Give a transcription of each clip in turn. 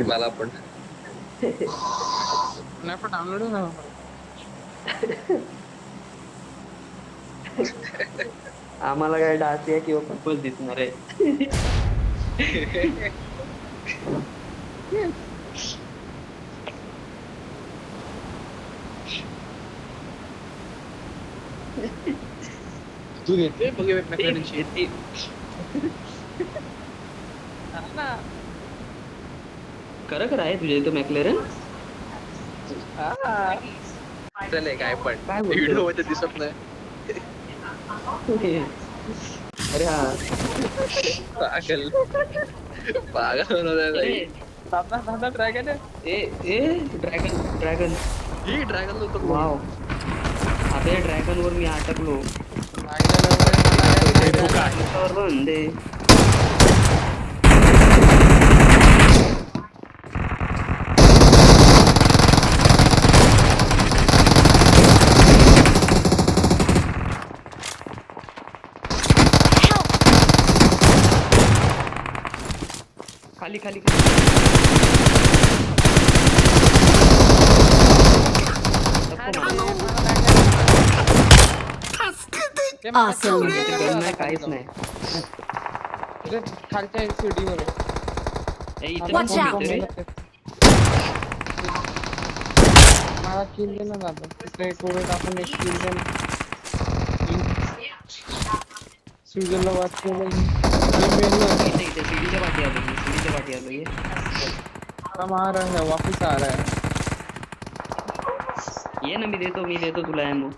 मला पण. नाही पण डाउनलोड ना. आम्हाला काय डासिया किंवा पर्पल दिसणार आहे. तू घेते बघ मॅक्लॅरेनची. खरं खरं आहे तुझ्या इथं मॅक्लेरन? चले काय पण काय व्हिडिओ बोलतो? मध्ये दिसत नाही. अरे हा. पागल पागल होणार नाही. दादा ड्रॅगन आहे. ए ड्रॅगन ड्रॅगन. ही ड्रॅगन होतं कोण? वाव. अबे ड्रॅगन वर मी अटकलो. पुढे धोका आहे. वर बंदे. खाली खाली Awesome. नाही काहीच नाही. खालच्या सीडीवर Watch out. मला किल दे ना दादा. तिकडे कोविड आपण एक किल दे. सीजनला वाच केलं. इथे इथे सीडीच्या पाठी आलो मी. सीडीच्या पाठी आलो ये. मार रहा है वापस आ रहा है. ये ना मी देतो तुला एमो.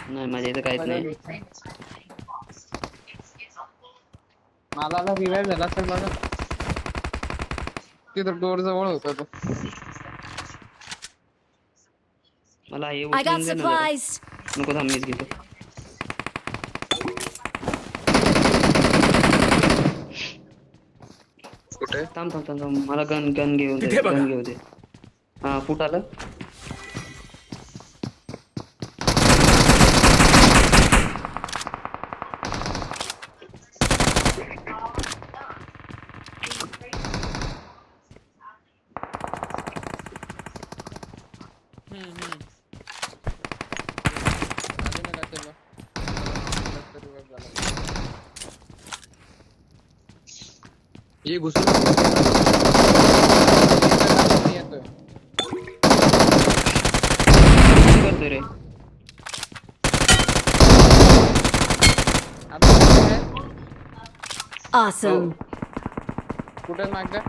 नाही माझ्या इथं काहीच नाही. मला रिवाइव झाला तर बघा. तिथं डोर जवळ होता तो. मला हे I got उचलून दे ना जरा. supplies. नको थांब मीच घेतो. कुठे? थांब मला गन घेऊ दे. तिथे बघा. गन घेऊ दे. हा फुट आलं. ये घुसून काय करतोय रे? Awesome. कुठे मागच्या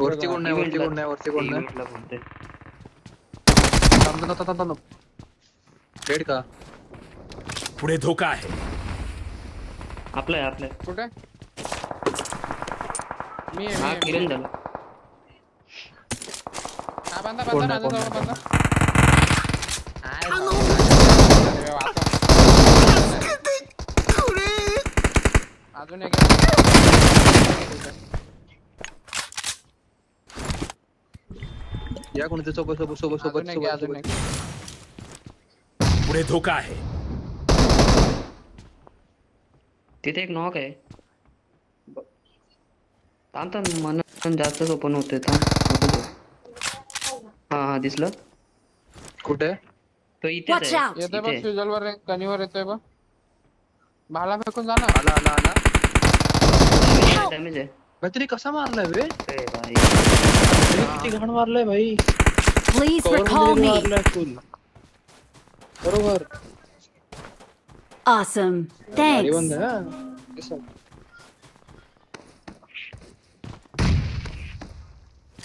वरती कोण नाही वरती कोण नाही वरती कोण नाही. इव्हेंटला बोलतोय. थांब रेड का? पुढे धोका आहे. आपलं कुठे मी हा आहे किरण झाला. हा बंदा कोण बंदा नाही, कोण माझ्या जवळ नाही. बंदा अजून एक या कोणते सोबत सोबत सोबत सोबत अजून एक अजून एक पुढे धोका आहे. तिथे एक नॉक आहे. थांब मन जास्तच ओपन होते. हा दिसलं. कुठे? तो इथेच Watch आहे. out. येतोय बघ इथे. फ्युजलवर गनीवर येतोय बघ. भाला फेकून जा ना. आला डॅमेज आहे. भाई तरी कसा मारलाय बे? अरे भाई. किती घाण मारलाय भाई. Please कवर recall मध्ये me. मारलाय फुल. बरोबर. Awesome. गाडी Thanks. बंद आहे हा. कसं?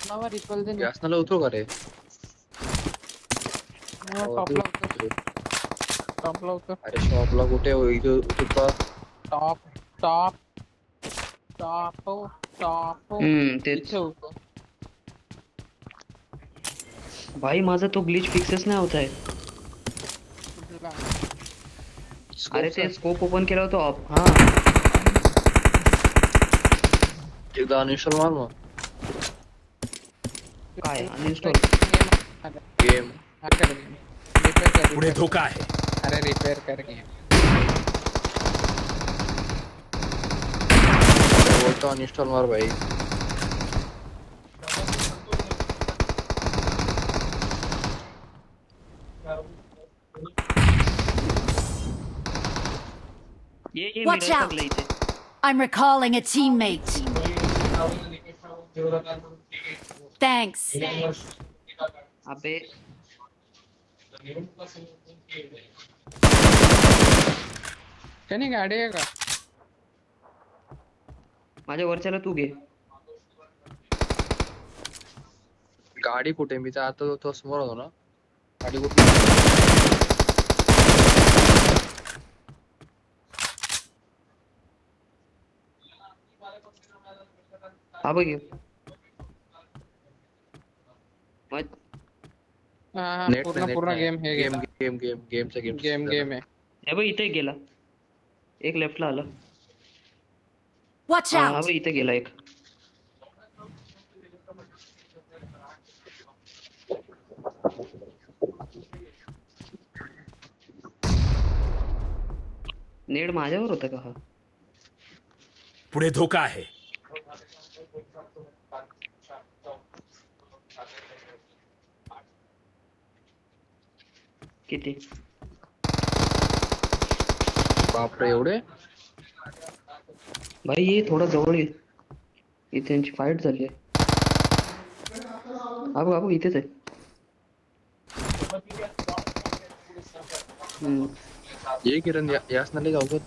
नावा रिकॉल दे ना. यासनाला उतरू का रे? टॉपला होतं. अरे शॉपला कुठे इथं उतरता? टॉप तेच. इथे होतं. भाई माझा तो ग्लिच फिक्सच नाही होत आहे. कुठला? अरे ते स्कोप ओपन केला होता ऑफ. हा एकदा अनइन्स्टॉल मार मग. काय अनइन्स्टॉल. गेम पुढे धोका आहे. अरे रिपेअर कर गेम. बोलतो अनइन्स्टॉल मार भाई. ये Watch मिरर out. टाकलं इथे. I'm recalling a teammate. Thanks. अबे त्याने गाडी आहे का? माझ्या वरच्याला तू घे. गाडी कुठे? मी तर आता तो समोर होतो ना. गाडी कुठे? हा बघ हे. मग हा नेट पूर्ण गेम हे गेम गेला. गेम गेम गेमचा गेम आहे. हे बघ इथे गेला. एक लेफ्टला आला. Watch हा out. बघ इथे गेला एक. नेड माझ्यावर होता का हा? पुढे धोका आहे. किती? बापरे एवढे? भाई ये थोडा जवळ ये. इथे त्यांची फाईट झाली आहे. हा बघ इथेच आहे. ये किरण यास नाही जाऊ का?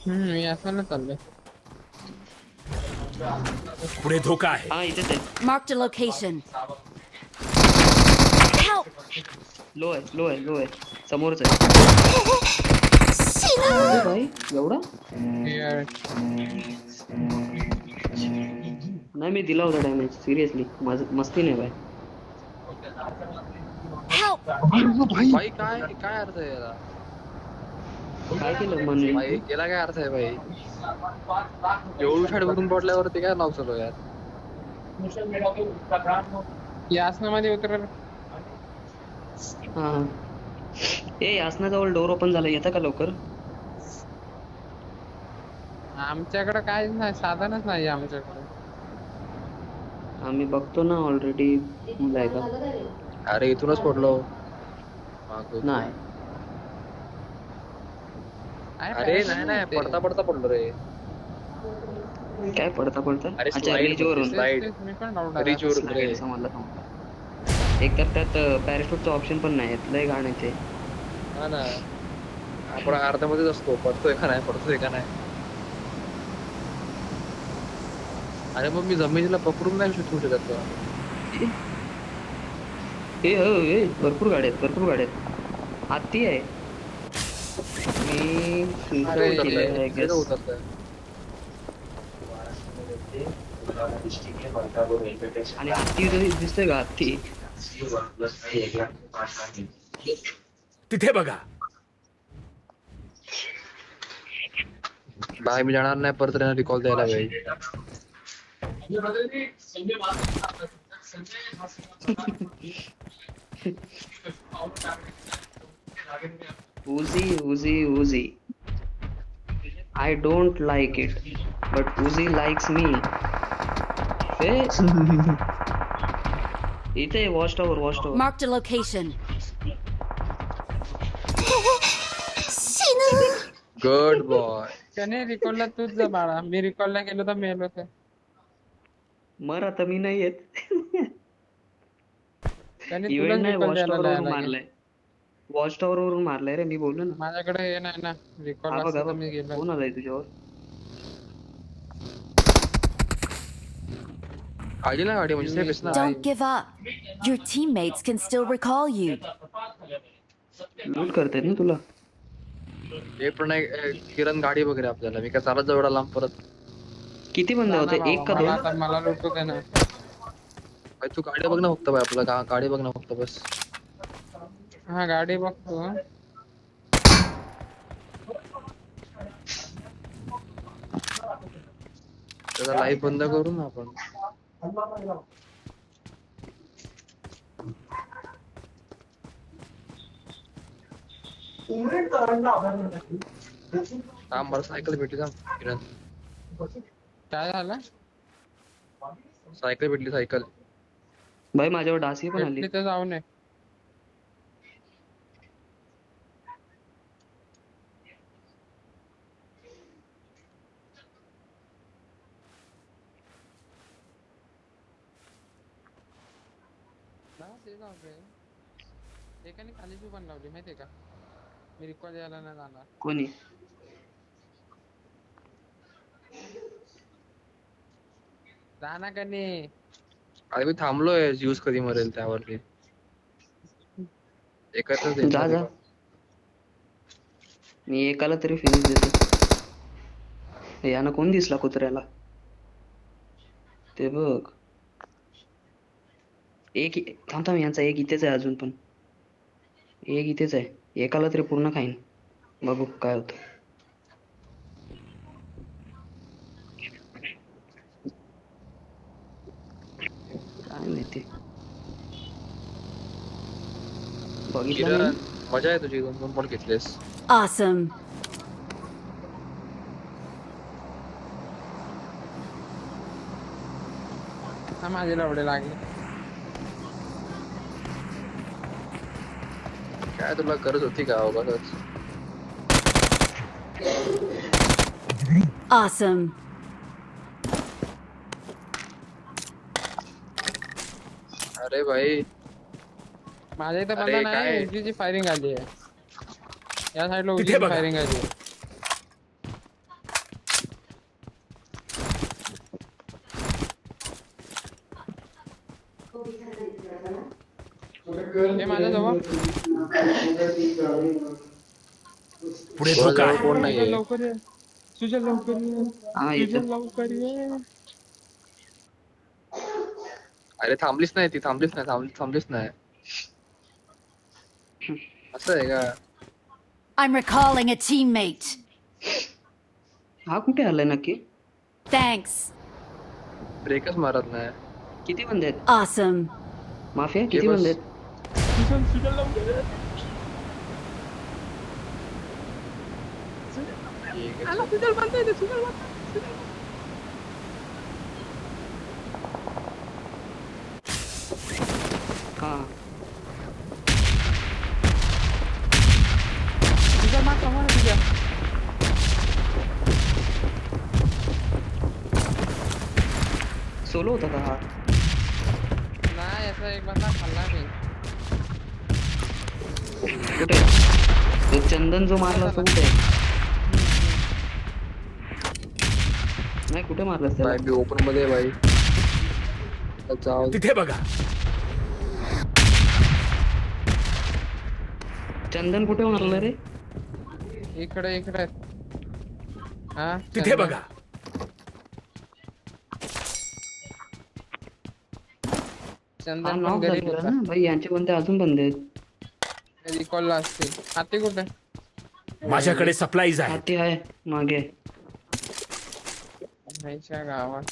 मी असं चाललंय. पुढे धोका आहे. हा इथेच आहे. Marked a location. Help. Low आहे समोरच आहे. अरे भाई एवढा नाही मी दिला होता डॅमेज सिरियसली. मस्ती नाही भाई. Help. भाई काय काय अर्थ आहे याला? काय केलं म्हणून भाई याला काय अर्थ आहे भाई? एवढी शाड बघून पडल्यावरती काय नाव चालू यार? यासनामध्ये उतरलं. हा ए आसनाजवळ डोर ओपन झाला. येतं का लवकर? आमच्याकडे काय नाही, साधनच नाही आमच्याकडे. आम्ही बघतो ना ऑलरेडी. आहे का? अरे इथूनच पडलो. नाही अरे नाही पडता पडलो रे. काय पडता अरे अच्छा slide रीच वरून. slide. मी पण डाऊट Reach वरून रे. एक तर त्यात पॅराशूटचं ऑप्शन पण नाही. लय घाण ते. हा ना, आपण अर्ध्यामध्येच असतो. पडतोय का नाही. अरे मग मी जमिनीला पकडून नाही ठेवू शकत का? ए भरपूर गाड्या आहेत. हत्ती आहे. मी अरे suicide केलंय, I guess. उतरतंय. आणि हत्ती दिसतोय का हत्ती? तिथे बघा. बाय मी जाणार नाही परत रिकॉल द्यायला वेळ. Uzi. I don't like it, but Uzi likes me. इथे watch tower. Marked a location. Good boy. त्याने रिकॉलला तूच जा बाळा. मी रिकॉलला गेलो तर मेलो तर. मर आता मी नाही येत. त्याने इव्हेंट तुलाच नाही रिकॉल वॉच द्यायला टॉवर वरून लागेल. मारलाय. वॉच टॉवर वरून मारलाय रे. मी बोललो ना. माझ्याकडे हे नाही ना रिकॉल हा असतं बघा तर मी गेलो. कोण आलाय तुझ्यावर? आली ना गाडी म्हणजे safe आहेस ना? Don't give up. Your teammates can still recall you. लूट करतायत ना तुला. हे पण किरण गाडी वगैरे आपल्याला. मी काय चालत जाऊ एवढा लांब परत? किती बंद ना होते? बाबा, एक का मला दोन? आता मला लुटू दे ना. भाई तू गाडी बघ ना फक्त भाई. आपला गाडी बघ ना फक्त बस. हा गाडी बघतो. त्याचा लाईव्ह बंद करू ना आपण. थांब मला सायकल भेटली. थांब किरण, काय झालं? सायकल भेटली. सायकल भाई माझ्यावर डासी पण आली. भेटली तर जाऊ नये. ते जाऊ दे. एकाने खाली बी पण लावली माहितीये का? मी रिकॉर्ड द्यायला नाही जाणार. कोणी? जा ना कने. अरे मी थांबलोय ज्यूस कधी मरेल त्यावरती. एकत्रच देत जा नाही जा. ते. मी एकाला तरी फिनिश देतो. यानं कोण दिसला कुत्र्याला? ते बघ. थांब थांब, यांचा एक इथेच आहे अजून पण. एक इथेच आहे. एकाला तरी पूर्ण खाईन. बघू काय होतं. काय माहिती. बघितलं किरण, नाही. मजा आहे तुझी. 2-2 बॉल घेतलेस. Awesome. हा माझे लावडे लागले. काय तुला गरज होती का उगाचच? Awesome. अरे भाई माझ्या इथं अरे बंदा काय? नाही. एसजीची फायरिंग आली आहे. या साईडला तिथे उजीची बघा. फायरिंग आली आहे. हे माझ्या जवळ. पुढे धोका आहे. कोण नाहीये. लवकर ये. सुजल लवकर ये. हा सुजल येतो. लवकर ये. अरे थांबलीच नाही ती. थांबलीच नाही. असं आहे का? I'm recalling a teammate. हा कुठे आलाय नक्की? Thanks. ब्रेकच मारत नाही. किती बंदे आहेत? Awesome. माफिया किती बस. बंदे आहेत? सुजल लवकर ये. ठीक आहे. आला सुजल बनतोय ते. सुजल बनतोय. हा सुजल मार कमा ना तुझ्या. सोलो होता का हा? नाही याचा एक बंदा खाल्ला मी. कुठे? तो चंदन जो मारला तो कुठे? नाही कुठे मारलास त्याला? भाई मी ओपन मध्ये आहे भाई. आता जाऊ. तिथे बघा. चंदन कुठे मारलं रे? इकडे इकडे. हा तिथे चंदन. बघा. हा चंदन पण नॉक गरीब झालेला होता. ना भाई. यांचे बंदे अजून बंद आहेत. रिकॉलला असतील. हाती कुठे? माझ्याकडे सप्लाईज आहेत. हाती आहे मागे. माहिच्या गावात.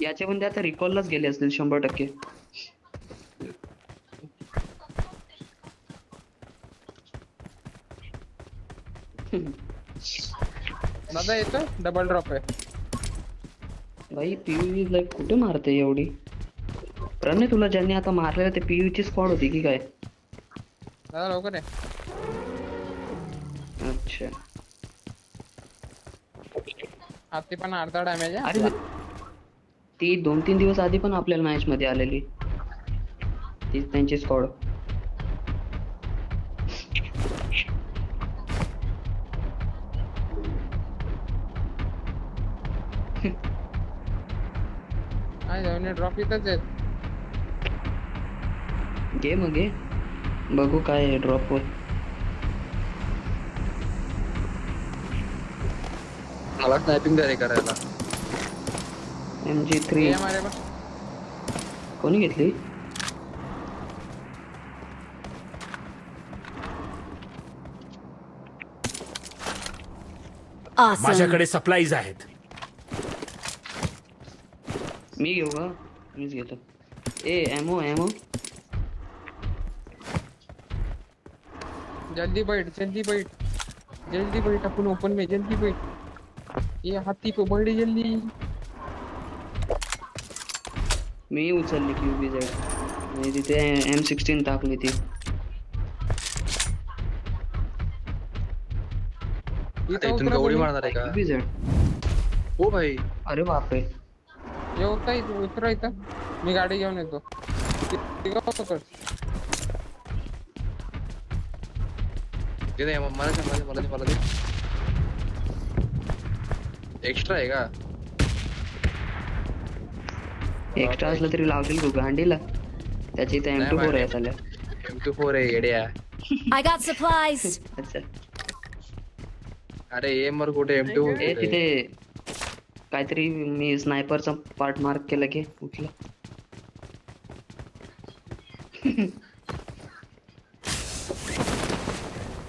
याचे बंदे आता रिकॉललाच गेले असतील 100%. दादा येतो. डबल ड्रॉप आहे. भाई पीयू लाईक कुठे मारते एवढी? प्रणय तुला ज्यांनी आता मारलेलं ते पीयू ची स्क्वॉड होती की काय? दादा लवकर आहे. अच्छा. हाती पण अर्धा डॅमेज आहे. अरे ती 2-3 दिवस आधी पण आपल्याला मॅच मध्ये आलेली. ती त्यांची स्क्वॉड. नाही जाऊन ड्रॉप इथंच आहेत. घे मग घे. बघू काय आहे ड्रॉप वर. मला स्नॅपिंग द्या रे करायला. MG3 ये मारे बस. कोणी घेतली? Awesome. माझ्याकडे सप्लाईज आहेत. मी घेऊ का? मीच घेतो. एमओ जल्दी बैठ. जल्दी बैठ. जल्दी बैठ. अपन ओपन में जल्दी बैठ. ये हाथी को बैठ जल्दी. मी उचलली QBZ आणि तिथे M16 टाकली ती. आता इथून गवडी मारणार आहे का? BZ. हो भाई अरे बापरे. येऊता इथं उतरा इथं. मी गाडी घेऊन येतो. पकड. ते नाही मला दे, मला दे. एक्स्ट्रा आहे का? एक्स्ट्रा असलं तरी लावतील तू गांडीला. त्याची इथे नाही M24 आहे माहिती. चालेल. M24 आहे येड्या. I got supplies. अच्छा. अरे एमर कुठे M24 ए कुठे? तिथे काहीतरी मी स्नायपरचा पार्ट मार्क केला की उठला.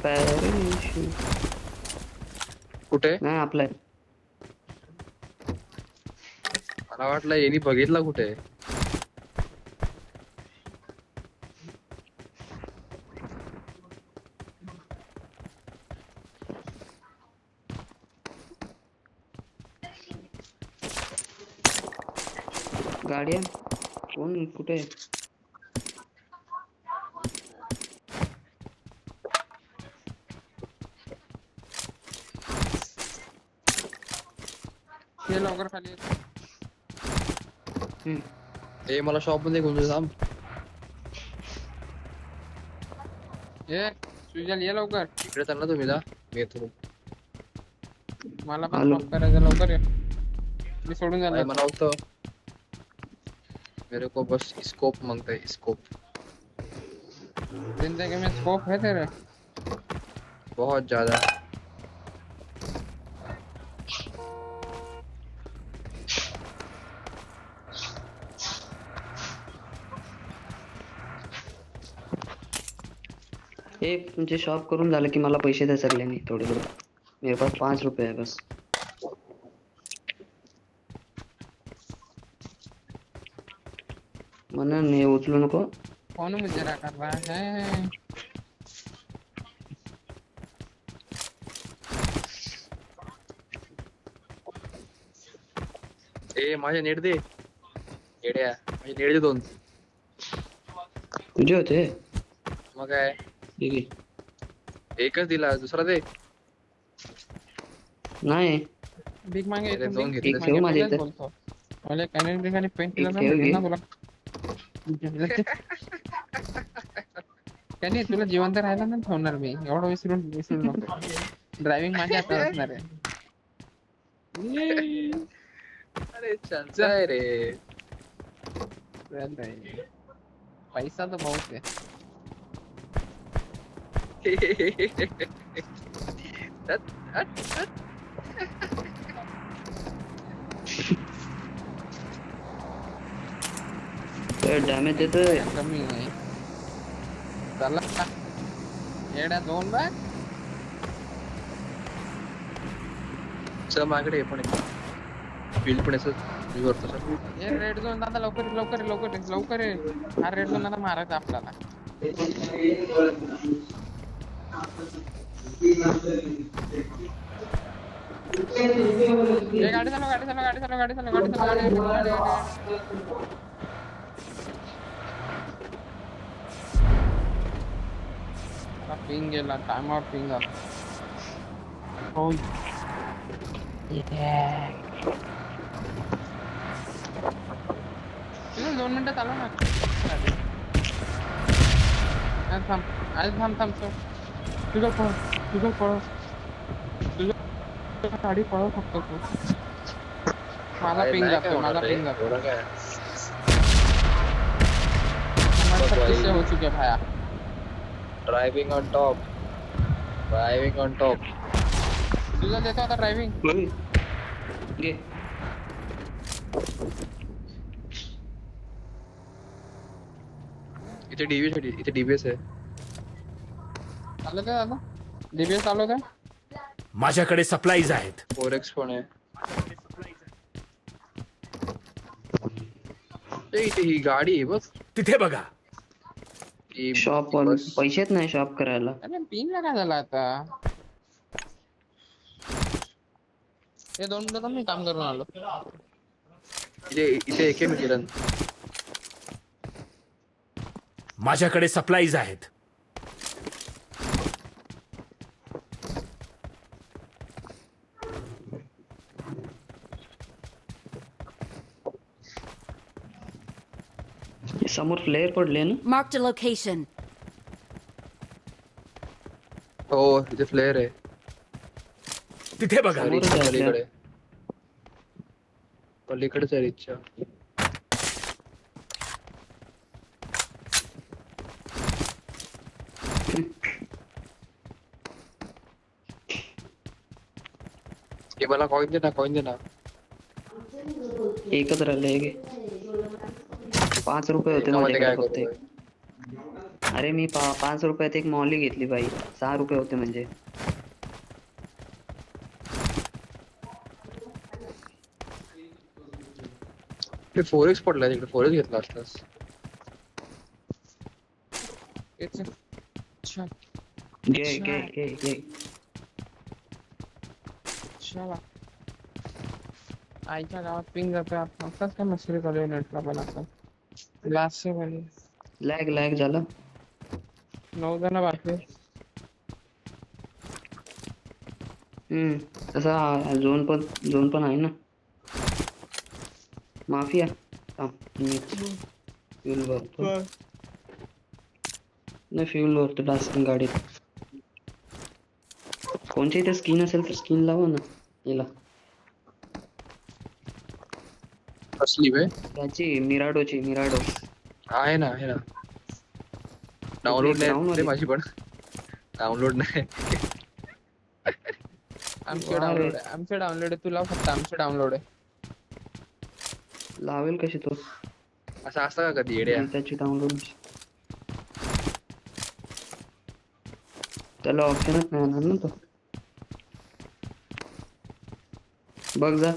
Parachute. कुठे? नाही आपला आहे. मला वाटलं यांनी बघितला कुठे? गाडी आहे? कोण कुठे आहे? ये लवकर खाली ये. हम्म. ए मला शॉप मध्ये घेऊन जा थांब. ये सुजल ये लवकर. इकडे चाल ना तुम्ही जा. मी येतो. मला पण आलो. स्टॉप करायचं लवकर ये. मी सोडून भाई झालं. मला होतं. मेरे को बस स्कोप मांगता है स्कोप. जिंदगी में स्कोप है तेरे. बहुत ज्यादा. ए तुमचे शॉप करून झालं की मला पैसे द्या सगळ्यांनी थोडे थोडे. मेरे पास 5 रुपये है बस. म्हणून हे उचलू नको. कौन मुझे कर रहा है. ए माझे नेट दे. येड्या माझे नेट दे 2. तुझे होते मग काय ठीक आहे. एकच दिला दुसरा दे. नाही भीक मागे अरे, इथून दोन भीक घेतले. मागे ठेव माझ्या तुलाच इथे. बोलतो. मला कॅनेडियन पेंट एक केलं ठेव घे. ना तुला. त्याने तुला जिवंत राहायला नाही ठेवणार मी. एवढं विसरू नको. ड्रायव्हिंग माझ्या हातात असणार आहे. अरे चालतंय रे. पैसा तो बहुत है. डॅमेज देतोय. कमी आहे. चला येड्या 2 बॅग. चल माझ्याकडे पण फील्ड पण असं ये रेड झोन दादा लवकर ये. हा रेड झोन आता मारायचा आपल्याला. ये गाडी चालव. पिंग गेला. टाइम आउट पिंग झाला. हो तुला 2 मिनिटं चालव ना. थांब तुझं पळ गाडी पळव फक्त तू. मला पिंग जातो. हो चुके भाया. Driving on top. तुझा देतो आता ड्रायव्हिंग. घे. इथे डीबीएस आहे. चालू का दादा. डीबीएस चालू का. माझ्याकडे सप्लाईज आहेत. 4x पण आहे. इथे ही गाडी आहे बघ. तिथे बघा. शॉप पैसेच नाही शॉप करायला. अरे पिंग काय झाला आता. हे 2 मिनिटं मी काम करून आलो. इथे एक किरण. माझ्याकडे सप्लाईज आहेत. समोर फ्लेअर पडले ना. Marked a location. हो तिथे फ्लेअर आहे तिथे बघा समोरच रिक्षा आहे आपल्या. पलीकडे पलीकडेच आहे रिक्षा हे मला कॉइन दे ना एकच राहिले हे घे. 5 रुपये होते एकामध्ये काय माझ्याकडे फक्त करू एक. अरे मी 5 रुपयात एक मॉली घेतली बाई. 6 रुपये होते म्हणजे. ते 4x पडलाय तिकडे 4x घेतला असतास It's अच्छा घे. चला आईच्या गावात पिंग जातोय आताच काय मस्करी चालू आहे नेटला पण आता लास्ट से वाली लॅग झालं. 9 जण बाकी आहे. तसा झोन पण आहे ना. माफिया फ्यूल भरतो नाही फ्यूल भरतो डास्टिंग गाडीत. कोणची इथे स्किन असेल तर स्किन लावा ना याला. कसली बे त्याची मिराडो आहे ना डाउनलोड ground नाही मध्ये. रे माझी पण डाउनलोड नाही आमचे डाउनलोड आहे तुला फक्त आमचे डाउनलोड आहे. लावेल कशी तो असं असतं का कधी येड्या त्याची डाउनलोड. त्याला ऑप्शनच नाही येणार ना तो. बघ जा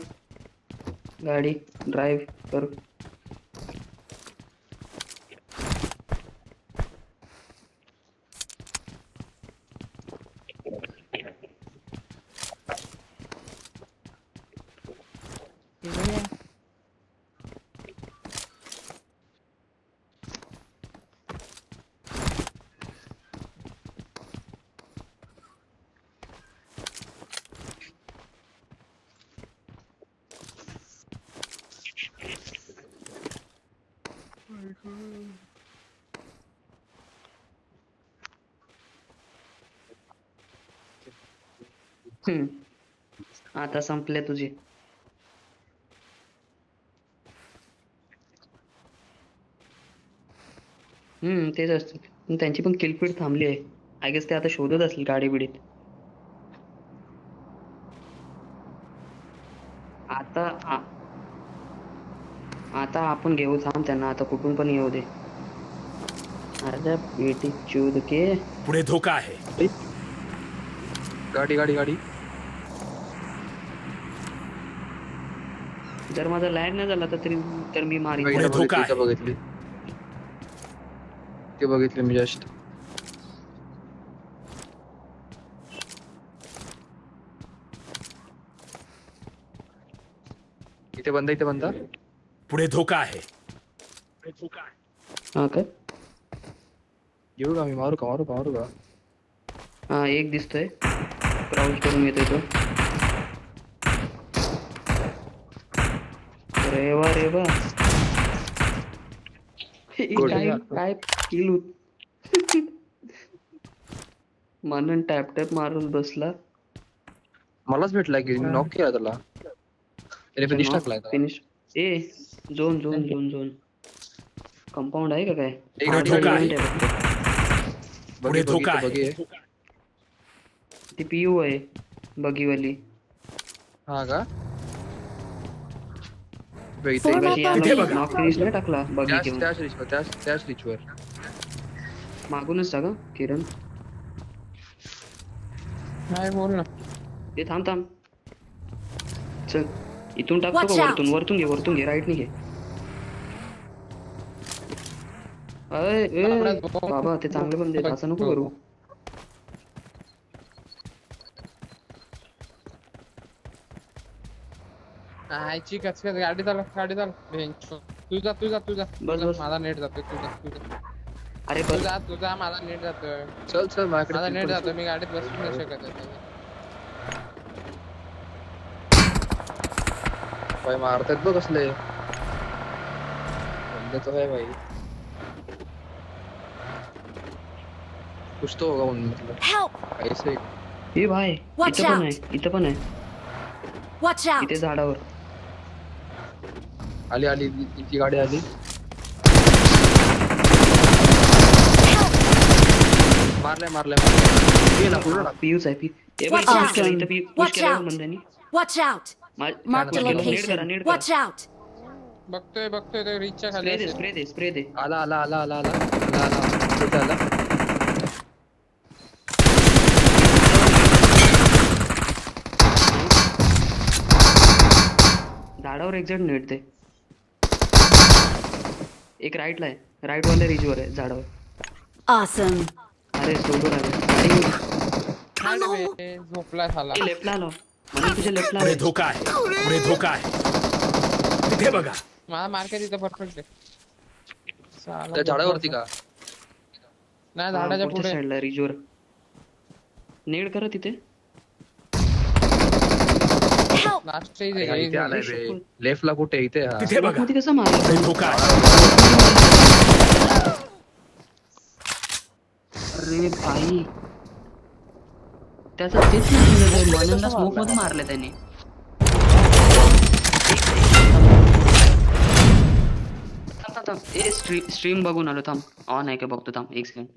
गाडी ड्राईव्ह कर. इकडे ये. आता संपले तुझे. तेच असतं. पण त्यांची पण किलफीड थांबली आहे. आय गेस ते आता शोधत असतील गाडी बिडीत. आता आपण घेऊ थांब त्यांना. आता कुठून पण येऊ दे. अरे बेटी चूद के. पुढे धोका आहे. गाडी जर माझा लॅग नाही झाला तर मी मारीन. पुढे धोका आहे. बघितली मी जस्ट इथे बंदा पुढे धोका आहे. हा काय. येऊ का मी मारू का हा एक दिसतोय. क्राउच करून येतोय तो. रे वा काय किल म्हणून टॅप मारून बसला. मलाच भेटलाय की नॉक केला त्याला त्याने फिनिश टाकलाय फिनिश. झोन कंपाऊंड आहे का काय. एक धोका आहे. बघी धोका आहे. बघी ती पीयू आहे बगीवाली. हा का तिथे बघा. नॉक फिनिश नाही टाकला बगी घेऊन. त्याच रिचवर मागूनच का किरण. नाही बोल ना. ते थांब चल इथून टाकतो Watch का out. वरतून घे राईट घे. अय बाबा ते चांगले पण देत असं नको करू. आयची कचकच गाडी चालव तू जा बस. माझा नेट जातोय तुझा अरे बस. तुझा माझा नेट जातोय. चल माझा नेट माझ्याकडे जातोय मी गाडीत बसू नाही शकत आहे. भाई मारतात बघ कसले बंदे तो है भाई कुछ तो होगा उनमें, मतलब Help! ऐसे. ए भाई Watch इथं पण out. आहे, इथं पण आहे, Watch out! इथे झाडावर. आली आली ती गाडी आली. मारले गेला पुढे टाक. पियूच आहे ए बाई Watch push out. केलं, इथं push Watch केलं out. बंद्यानी. Watch out! Mark the push केलं. नीट location. करा, नीट करा. Watch out! बघतोय ते रिचच्या खाली स्प्रे दे, असेल. स्प्रे दे. आला कुठे आला. झाडावर एक्झॅक्ट नीट दे. एक राईटला आहे, राईट वाल्या रिजवर आहे झाडावर. Awesome! अरे सोडून आले. अरे बे, झोपला झाला. लेफ्टला आलो म्हणून तुझ्या लेफ्टला पुढे आलो. धोका आहे. पुढे धोका आहे. तिथे बघा. मला मार्केट इथं परफेक्ट आहे. साला त्या झाडावरती का? नाही झाडाच्या पुढच्या पुढे. साईडला रिजवर. नीट करा तिथे. Help! लास्ट स्टेज इथे आहे. आलाय बे. लेफ्टला कुठे? इथे हा. तिथे बघा. मध्ये कसं मारलं? पुढे धोका आहे. अरे भाई त्याचा तेच नाही, मननला स्मोक मध्ये मारले त्याने. स्ट्रीम बघून आलो, थांब ऑन आहे का बघतो, थांब एक सेकंड.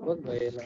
बघ भाईला.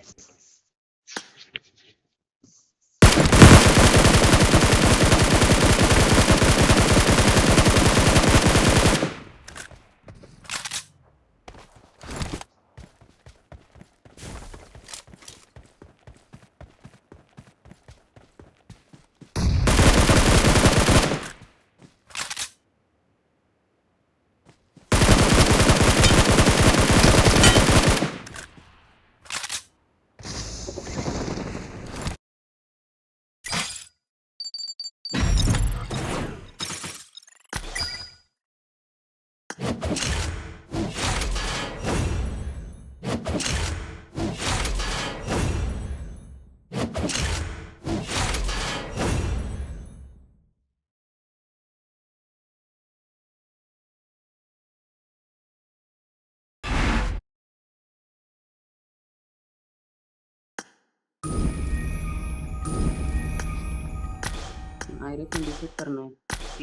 नाही रे, पण डिफेक्ट करणं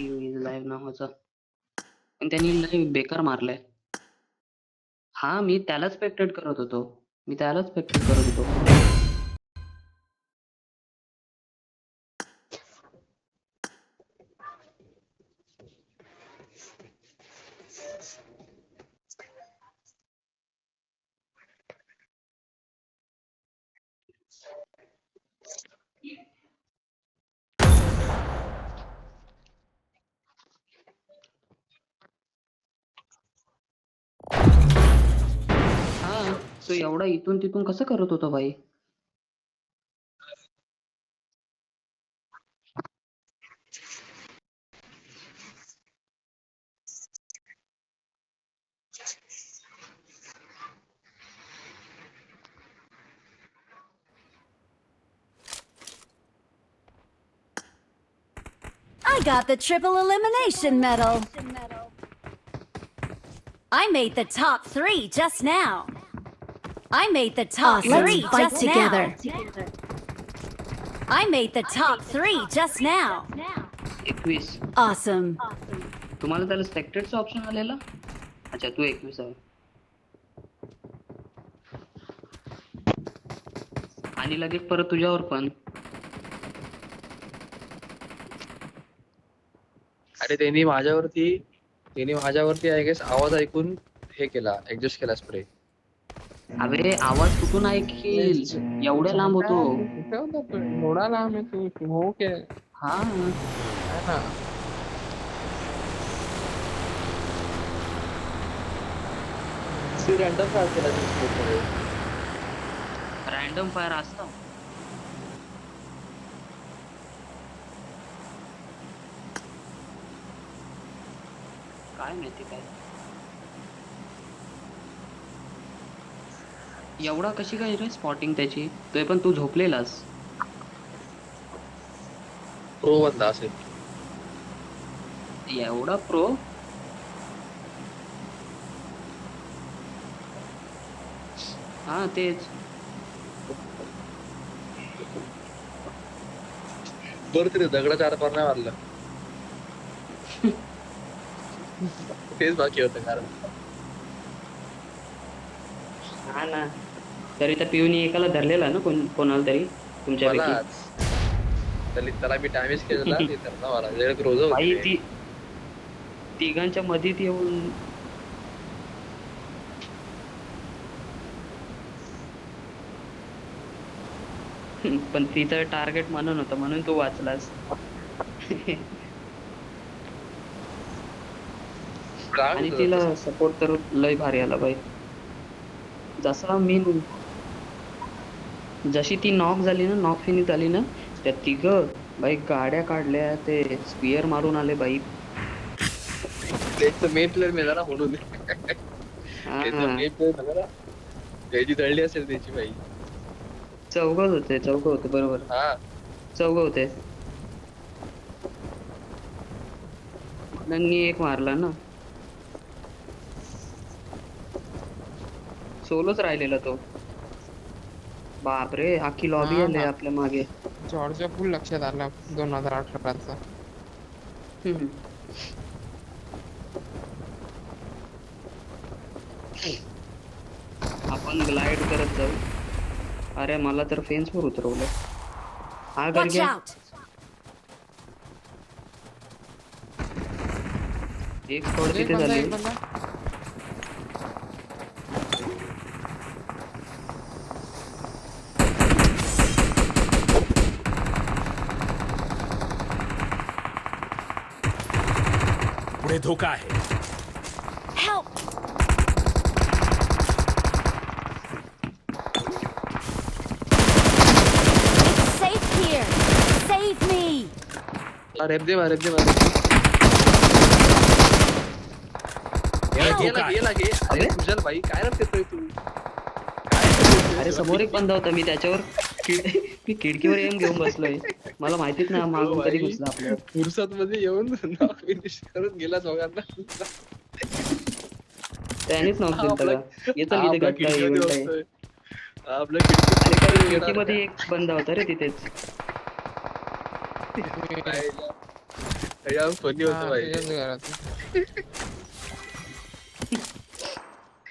इज लाईव्ह नावाचा, पण त्यांनी लाईव्ह बेकार मारलाय. हा मी त्यालाच स्पेक्टेट करत होतो. हा तो एवढा इथून तिथून कसं करत होता भाई? I got the triple elimination medal. I made the top 3 just now. I made the top 3 fight just together. now. I made the top 3 just now. 21. Awesome. तुम्हाला त्याला स्पेक्टेटचा ऑप्शन आलेला? अच्छा तू 21 आहे. आणि लगेच परत तुझ्यावर पण. अरे त्यांनी माझ्यावरती आय गेस आवाज ऐकून हे केला, ऍडजस्ट केला स्प्रे. अबे आवाज कुठून ऐकील? एवढ्या लांब होतो. कुठे होता तू? एवढा लांब आहे तू. हो के हा हा. रँडम काय केला रॅन्डम फायर असतं. काय माहिती काय एवढा कशी काय रे स्पॉटिंग त्याची? तो पण तू झोपलेलास. प्रो बंदा असेल. एवढा प्रो? हा तेच. बरं तरी दगडाच्या आरपार नाही मारलं. तेच बाकी होतं कारण. हा ना. तरी त्या पिऊनी एकाला धरलेला ना कोणाला तरी तुमच्यापैकी. मलाच त्याला मी डॅमेज केलेला ते तर ना मला जरा रोज बाई होती. ती तिघांच्या मध्ये येऊन पण तिचं टार्गेट म्हणून होतं म्हणून तू वाचलास. आणि तिला सपोर्ट तर लय भारी आला बाई. जसा मी जशी ती नॉक झाली ना, नॉक फिनिश झाली ना, त्या तिघं बाई गाड्या काढल्या, ते स्पियर मारून आले बाई. त्याचं मेन प्लेअर मिळाला ना म्हणून. हा त्याचं मेन प्लेअर झाला ना, त्याची दळली असेल त्याची बाई. चौघ होते बरोबर. हा चौघ होते. त्यांनी एक मारला ना, सोलोच राहिलेला तो. बापरे, अख्खी लॉबी हा, आले हा. आपल्या मागे. जॉर्जिया फुल लक्षात आला 2018चा. आपण ग्लाइड करत जाऊ. अरे मला तर फेन्स वर उतरवलं. हा Watch गडग्या. out! एक स्पॉट एक तिथे बंदा, झाली. एक बंदा. पुढे धोका आहे. Help! Safe here! Save me! रेप दे पुढे धोका आहे. अरे तुझ्याला भाई काय रप देतोय तू. अरे समोर एक बंदा होता, मी त्याच्यावर मी खिडकीवर एम घेऊन बसलोय. मला माहितीच नाही मागून कधी घुसला आपल्यावर. फुरसत मध्ये येऊन फिनिश करून गेला दोघांना. त्यानेच नॉक दिलता का? येतं मी ते आपल्या घटका खिडकीमध्ये इव्हेंट आहे. बसतोय. आपल्या अरे कारण खिडकीमध्ये खिडकीमध्ये एक बंदा होता रे तिथेच. फनी हा, होतं भाई. त्याच्याच घरात.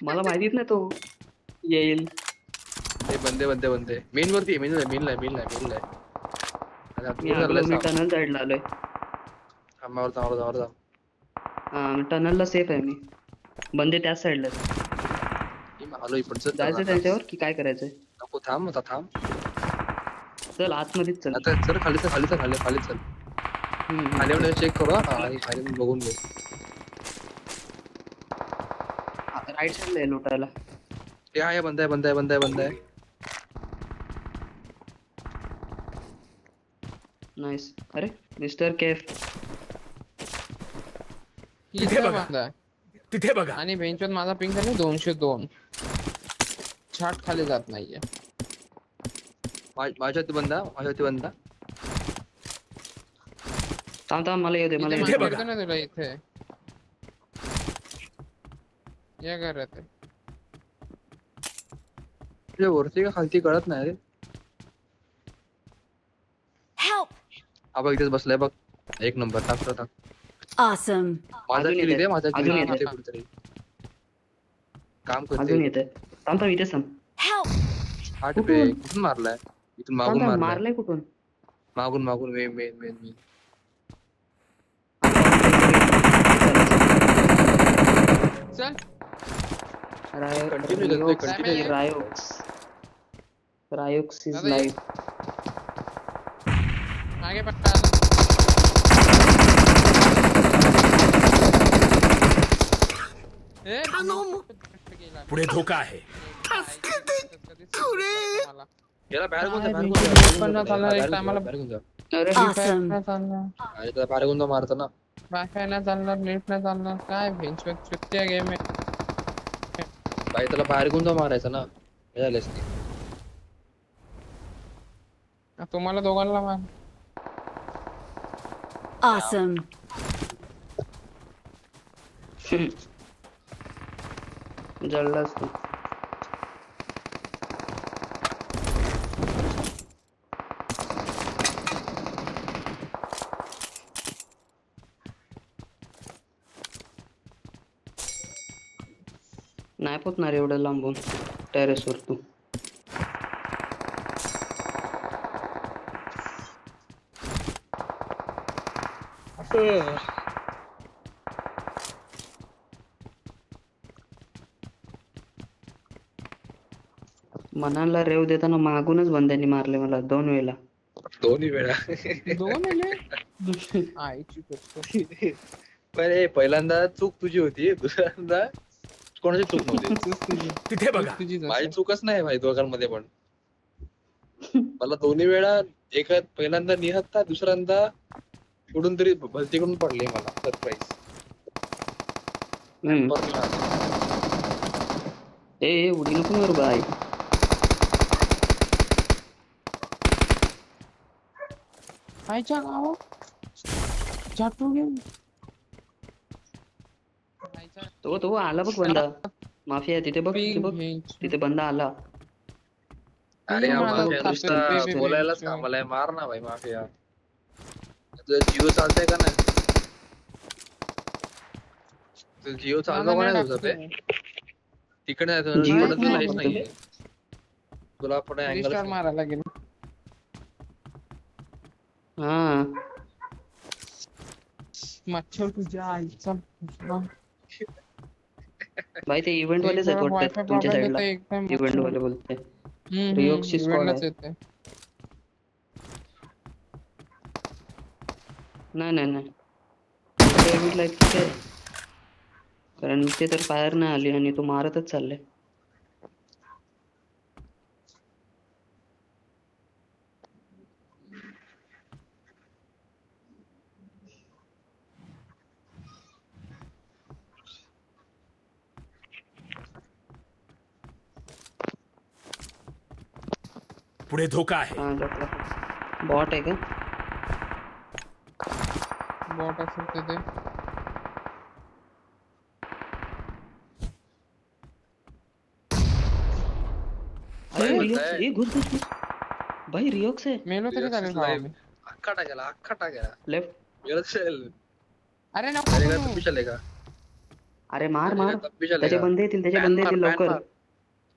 मला माहितीच नाही तो येईल. हे बंदे मेन वरती मेन ला मी आलो, मी टनल साईडला आलोय. थांबावर हा, टनलला सेफ आहे मी. बंदे त्याच साईडला. आलो इकडचं. जायचं त्यांच्यावर की काय करायचंय? नको थांब चल आतमध्येच चल. आता सर खाली चल. खाली येऊन चेक करू. हा आणि खाली बघून घेऊ. राईट साईडला आहे लुटायला. ते आहे बंद आहे. नाईस. अरे मिस्टर केफ. इथे बघा. बंदा आहे. तिथे बघा. आणि बेंचवर माझा पिंग झाला 202. छाट खाली जात नाहीये. माझ्यावरती बंदा थांब मला येऊ दे, मला इथे येऊ इथे दे. मागे बघा. येतो ना तुला इथे. या घरात आहे. तुझ्या वरती का खालती कळत नाही रे. Help! हा बघ इथेच बसलाय बघ. एक नंबर टाक. Awesome! माझा अजून किल येते. दे. माझा अजून किल येते. कुठेतरी काम अजून करते. येते. थांब इथेच थांब. Help! आठ पे कुठून मारलाय. इथून मागून थांब, मारलाय. मारलंय कुठून? मागून मेन चल. Continue करतोय, continue. रायोक्स इज दादा, लाईफ. मागे पट्टा आला. ए, गेला. पुढे धोका आहे. याला बाहेर कोणता काय बाहेर भीती पण नाही चालणार एक टायमाला. बाहेर कोणता अरे Awesome! नाही चालणार. अरे त्याला बाहेर कोणता मारतो ना. वायफाय नाही चालणार, नेट नाही चालणार. काय बेंचवर चुत्या गेम आहे. भाई त्याला बाहेर कोणता मारायचा ना. हे झालंच की. तुम्हाला दोघांना मार. Awesome! जळलास तू. नाही पोचणार एवढं लांबून टेरेसवर तू. मनाला रेव देताना मागूनच बंद्यांनी मारले मला 2 वेळेला. दोन्ही वेळा. दोन आले आईची गोष्ट. पहिल्यांदा चूक तुझी होती, दुसऱ्यांदा कोणाची चूक नव्हती. चूक तुझी. तिथे बघा. चूक तुझीच माझी असेल. चूकच नाही भाई दोघांमध्ये पण. मला दोन्ही वेळा पहिल्यांदा निहत्ता, दुसऱ्यांदा कुठून तरी भलतीकडून पडले मला सरप्राईज. ए उडी नको मारू बाय. आईच्या गावा चाटू घेऊन. आईच्या तो आला बघ बंदा. माफिया तिथे बघ, तिथे बघ, पिंग तिथे बंदा आला. अरे पिंग हा मला माफिया तापते. नुसता बे, बे, बे, बोलायलाच बे. कामाला मार ना भाई माफिया. तुझं जिओ चालतंय का नाही? तुझं जिओ चालतं का नाही तुझं ते? तिकडे नाही तुझं जिओ तिकडं तर नाही काहीच चालतं. नाहीये. तुला पुढे रिस्टार्ट अँगल मारायला गेलो. हा मच्छर तुझ्या आईचा. भाई ते इव्हेंट वालेच आहेत वाटतं तुमच्या साईडला. इव्हेंट वाले बोलते. रिओक्सची स्क्वॉड आहे. नाही इव्हेंटला इतके आहे. कारण ते तर फायर नाही आली आणि तो मारतच चाललाय. पुढे धोका आहे. हा बॉट आहे का? बॉट असेल तिथे. काय अरे बोलताय? रिओक्स, घुस भाई रिओक्स आहे. मेलो तरी चालेल का आम्ही? अख्खा टाकेला लेफ्ट. मेरा चल. अरे नको चलेगा करू. तब भी चलेगा. अरे मार तब भी चलेगा. त्याचे बंदे येतील लवकर.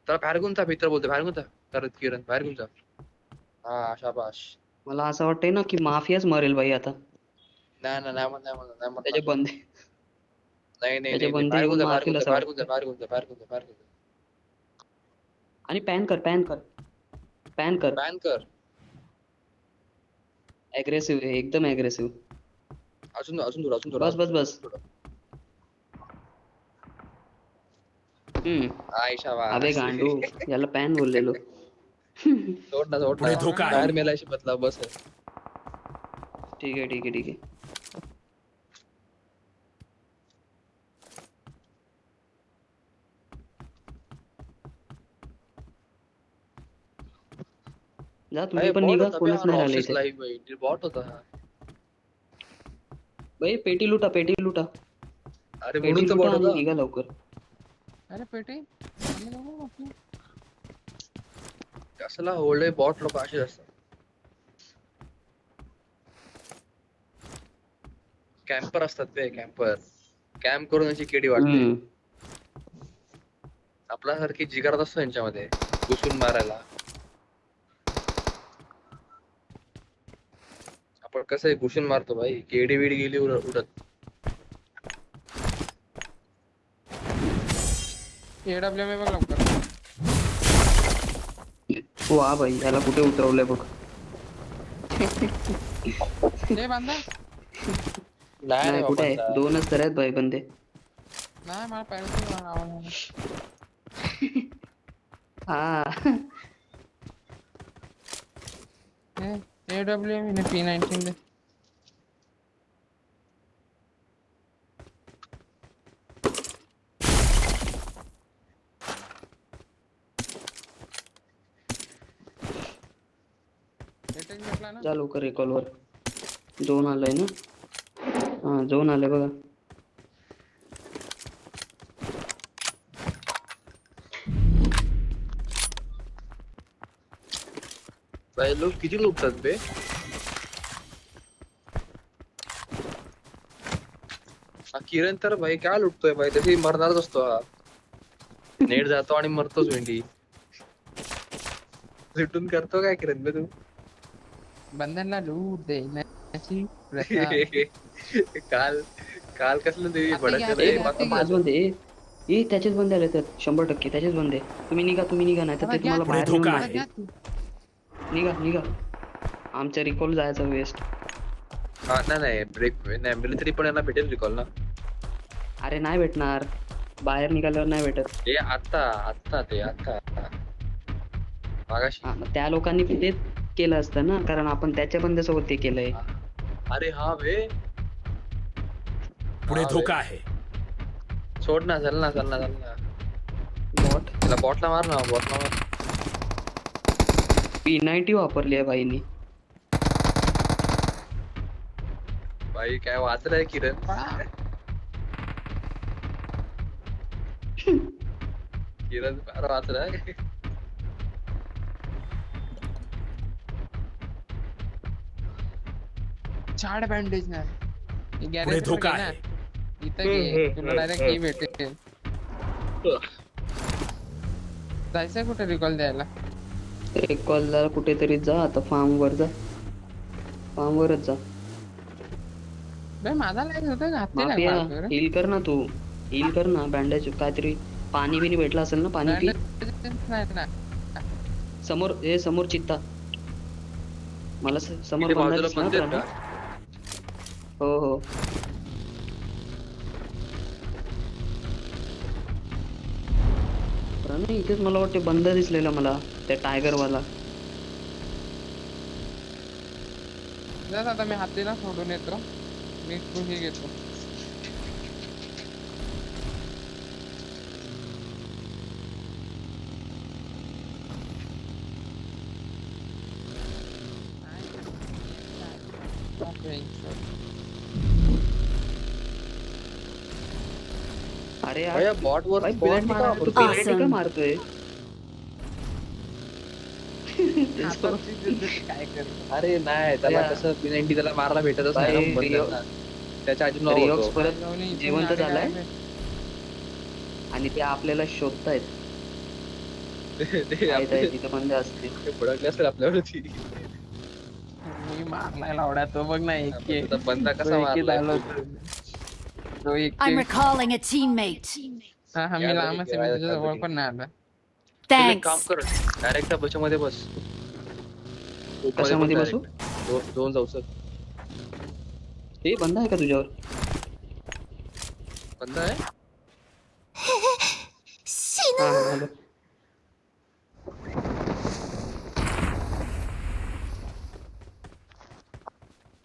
त्याला बाहेर घेऊन जा, मित्र बोलतो बाहेर घेऊन जा. तर किरण बाहेर घेऊन जा. हा शाबाश. मला असं वाटतंय ना की माफियाच मरेल भाई आता. नाही त्याचे बंदे त्याचे नाही बंदे बाहेर घेऊन येऊन जा, मारतील असं बाहेर घेऊन जा. आणि पॅन कर बॅन कर. अग्रेसिव्ह एकदम अग्रेसिव्ह. अजून थोडं. बस. आय शाबाश. अबे गांडू याला पॅन बोललेलो. सोड ना. पुढे धोका आहे. बाहेर मेलायशी मतलब बस आहे. ठीक आहे. जा तुम्ही पण निघा, कोणच नाही राहिले इथे. लाईव्ह बॉट होता हा. भाई पेटी लुटा अरे पेटी म्हणून तर लुटा बॉट आणि होता. निघा लवकर. अरे पेटी आम्ही नको आपलं. कसला होल्ड आहे बॉट लोक असे असतात. कॅम्पर असतात ते कॅम्प करून याची केडी वाटते. आपल्यासारखी जिगरात असतो यांच्यामध्ये घुसून मारायला. आपण कसं आहे घुसून मारतो भाई. केडी वेडी गेली उडत. AWM आहे बघ लवकर. वा भाई याला कुठे उतरवलंय बघ. हे बांधा. नाही कुठे आहे? 2च तर आहेत भाई बंदे. नाही मला पॅरेंट आवाज. हा AWM ने P19 दे. जा लवकर रिकॉलवर. झोन आलाय ना. हा झोन आलाय बघा. लोक किती लुटतात बे. हा किरण तर भाई काय लुटतोय भाई. तशी मरणारच असतो हा. नेट जातो आणि मरतोच वेंडी. रिटून करतो काय किरण बे तू? बंधनला लूट देण्याची प्रथा. काल काल कसलं ते आता भडकलं घ्या, ए रे, आता बाकी घ्या. पाच बंदे ए त्याचेच बंदे आले तर 100% त्याचेच बंदे. तुम्ही निघा नाही तर आता ते घ्या, तुम्हाला पुढे बाहेर नेऊन धोका मारतील. घ्या. निघा आमच्या रिकॉल जायचा वेस्ट. हा नाही ब्रेक नाही मिलिटरी पण यांना भेटेल रिकॉल ना. अरे नाही भेटणार, बाहेर निघाल्यावर नाही भेटत. ते आता ते आता मागाशी. हा, मग त्या लोकांनी पण तेच केलं असतं ना, कारण आपण त्याच्या बंद्यासोबत ते केलंय. अरे हा बे. पुढे हा बे. धोका आहे. सोड ना, चल ना. बॉट त्याला बॉटला मार ना, बॉटला मार. P90 वापरली आहे बाईनी. भाई काय वाचलंय किरण. किरण फार वाचलाय. छाड बँडेज नाही. पुढे गॅरेज धोका आहे. इथं घे, तुला डायरेक्ट की भेटेल. जायचंय कुठे रिकॉल द्यायला? रिकॉलला कुठेतरी जा, आता फार्मवरच जा. बे माझा लाईट होतं का? ते माफिया लागणार हील कर ना तू, हील कर ना. बँडेज काहीतरी पाणी बिनी भेटलं असेल ना, पाणी पी. नाही ना. समोर चित्ता. मला समोर इथे बंदा बाजूला दिसला बंद आहेत ना. का? हो नाही, इथेच मला वाटते बंद दिसलेला मला, त्या टायगर वाला. जात आता मी हातीला सोडून येतो. मी तू हे घेतो. अरे यार, भैया बॉट वर भाई penalty बॉट का मारायला तू वापरतो? penalty का Awesome. मारतोय? काय करू? अरे नाही, त्याला भैया. कसं P90 त्याला मारायला भेटतच नाही भाई, ना बंद्यांना. त्याच्या आधी नाव रिओक्स होतो. परत जाऊन इथून जिवंत आले झालाय काय? आणि ते आपल्याला शोधतायत. ते माहित आहे आपले- तिथं बंद असते. ते भडकले असेल आपल्यावरती. मी मारलाय लावड्या तो बघ ना एक आपण आता बंदा कसा मारलाय? तो एक I'm recalling a teammate. हा मी लांबच आहे, मी तुझ्या जवळ पण नाही आला. तुला एक काम Thanks. कर, डायरेक्ट बसमध्ये बस. कशामध्ये बसू? दोन जाऊ सर. ते बंद आहे का तुझ्यावर? बंद आहे. हा हॅलो.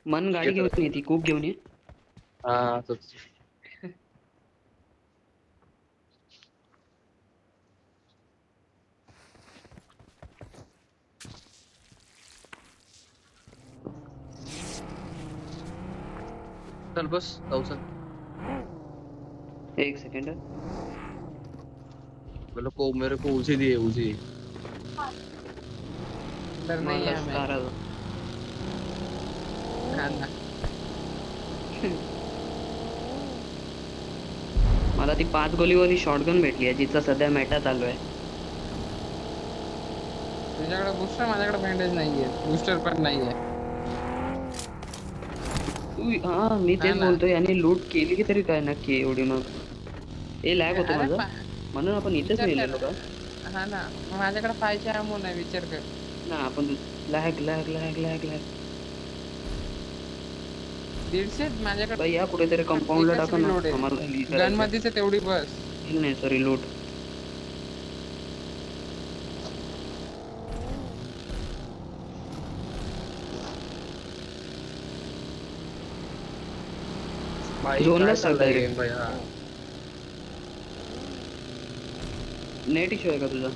मन गाडी घेऊन ये, ती खूप घेऊन ये. हा तोच. चल बस जाऊ चल. एक सेकंड. मेरे को उजी दिए उजी. तर नाही मला आहे आम्ही. स्टार आला. हा ना. मला ती 5 गोलीवाली शॉटगन भेटली आहे, जिचा सध्या मेटा चालू आहे. तुझ्याकडे बुस्टर, माझ्याकडे बँडेज नाहीये, बुस्टर पण नाहीये. हा मी तेच हा ना. बोलतोय, आणि लूट केली की तरी काय नक्की एवढी मग. हे लॅग होतो अरे माझा, पा- म्हणून आपण इथेच विचार नेलेलो कर. का हा ना, मग माझ्याकडे 5चे अमो नाही, विचार कर. ना. आपण लॅग 150 माझ्याकडे. भाई या कुठेतरी कंपाऊंडला एकच टाका ना. reload आहे. आम्हाला heal गन करायचं. मध्येच आहे तेवढी बस. Heal नाही सॉरी, लूट. भाई झोनला काय सर चाललंय direct. game भैया? नेट इश्यू आहे का तुझा?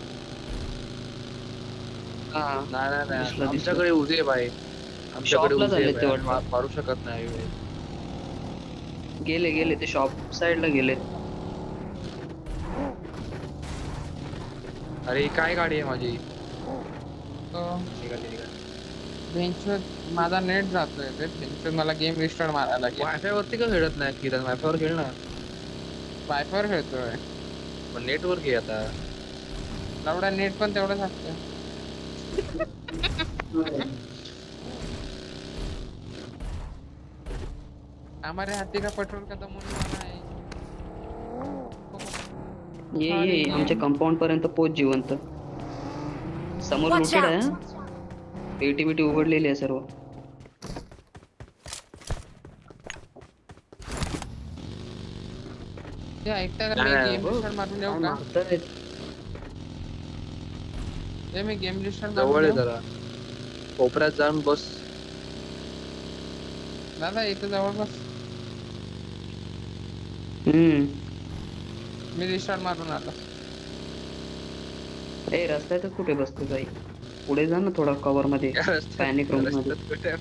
हा नाही दिसलं. आमच्याकडे उजी आहे भाई. आमच्याकडे Shopला उजी आहे झाले ते भाई. वाटतं. मारू शकत नाही. गेले ते शॉप साइडला गेले. अरे ही काय गाडी आहे माझी? तो निघाली. बेंचवर माझा नेट जातोय रे, बेंचवर मला गेम रिस्टार्ट मारायला लागेल. वायफाय वरती का खेळत नाही किरण? वायफाय वर खेळ ना. वायफायर खेळतोय. पण नेटवर घे आता. लावडा नेट पण तेवढंच असतं. हमारे हाथी का पेट्रोल खत्म होने वाला है. ये आमच्या कंपाऊंड पर्यंत पोच जिवंत. समोर Watch लुटेड आहे out. हा. पेटी बिटी उघडलेली आहे सर्व. ते ऐकता का नाही, मी नाही, गेम हो. लिस्टर मारून येऊ का? मारतायत. ते मी गेम लिस्टर जवळ आहे मारून येऊ? जरा. कोपऱ्यात जाऊन बस. दादा इथं जवळ बस. मी रिस्टार्ट मारून आलो. ए रस्त्यातच कुठे बसतो काही. पुढे जा ना थोडा कव्हर मध्ये. पॅनिक रूम मध्ये.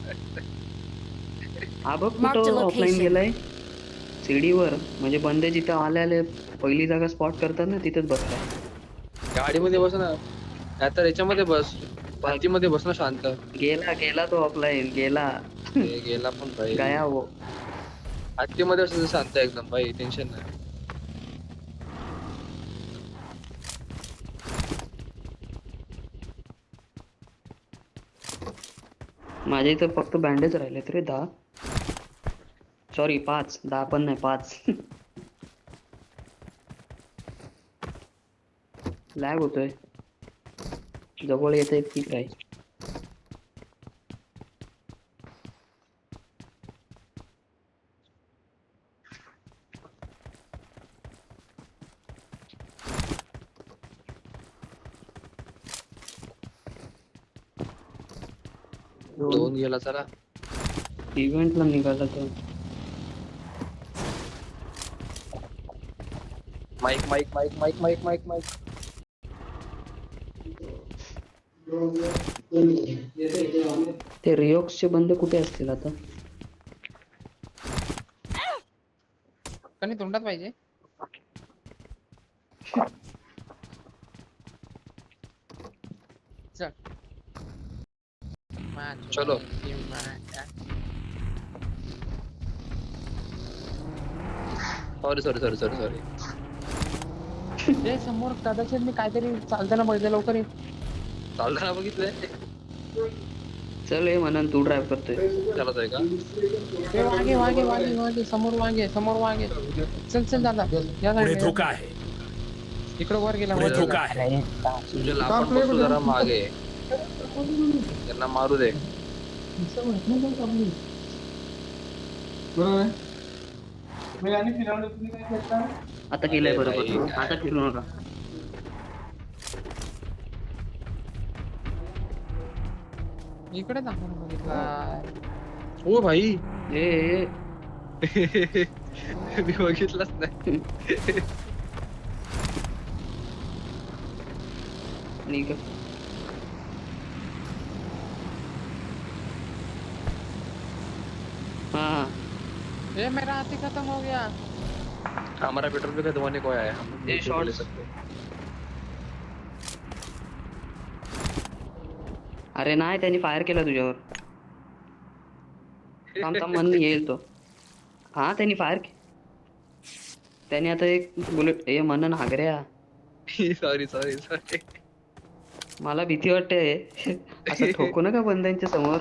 हा बघ Mark the कुठं ऑफलाईन location. गेलाय. सीडीवर म्हणजे बंदे जिथं आले आले पहिली जागा स्पॉट करतात ना तिथेच बसलाय. गाडीमध्ये बस ना. नाहीतर याच्यामध्ये बस. मध्ये बस ना शांत. गेला तो ऑफलाईन गेला. हे गेला पण भाई. गया वो. हत्तीमध्ये असं शांत एकदम भाई, टेन्शन नाही. माझ्या इथं फक्त बँडेज राहिले रे 10. सॉरी 5. 10 पण नाही 5. लॅग होतोय. जवळ येत एक ठीक आहे. दोन गेला चला. इव्हेंटला निघाला तो. Mike mike mike mike mike mike mike. ते रिओक्सचे बंद कुठे असतील आता. कणी तोंडात पाहिजे. चल. चलो. सॉरी. ते समोर कदाचित मी काहीतरी चालताना बघितलं. लवकर ये. चालताना बघितलंय. चल हे म्हणून तू ड्राईव्ह करतोय. चालत आहे का? ए, वागे समोर वागे. चल दादा या पुढे side धोका ला. आहे. इकडं वर गेला. पुढे वर धोका गेला. आहे. तुझे लापण बसू जरा मागे. त्यांना मारू दे. आता केलंय अरे बरोबर. भाई, काय? आता फिरू नका. इकडे दाखवून बघितला. ओ भाई. ए मी बघितलंच नाही. निघ. हाँ ए मेरा हाथी खत्म हो गया. हमारा पेट्रोल पे का धोने को आया है. हम ये नहीं बोल shots. सकते. अरे नाही त्यांनी फायर केला तुझ्यावर. थांब मन येईल तो. हा त्यांनी फायर. त्याने आता एक बुलेट ए म्हणन हागऱ्या. सॉरी. मला भीती वाटते. असं ठोकू नका बंदांच्या समोर.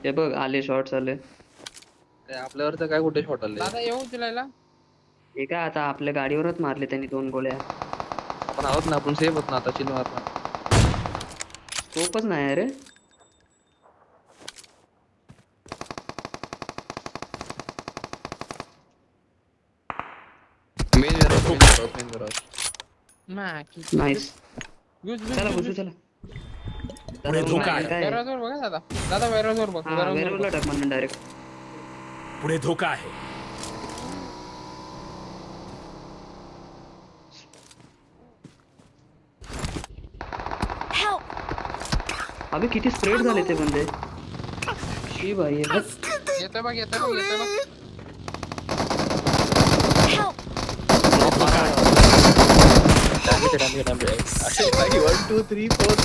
हे बघ आले शॉट्स आले. आपल्यावर तर काय कुठे शॉट आले. दादा येऊ तुला. हे काय आता आपल्या गाडीवरच मारले त्यांनी 2 गोळ्या. आपण आहोत ना, आपण सेफ होत ना आता. चिल मारना. स्कोपच नाही रे. Main garage. नाईस. चला घुसू चला. पुढे धोका आहे. काय वेरोजवर बघा दादा वेरोजवर बघ. हा वेरवला टाक म्हणून डायरेक्ट. पुढे धोका आहे. Help! अबे किती स्प्रेड झाले ते बंदे. शी भाई हे बघ. येतोय बघ. Help! डॅमेज. अरे भाई 1 2 3 4.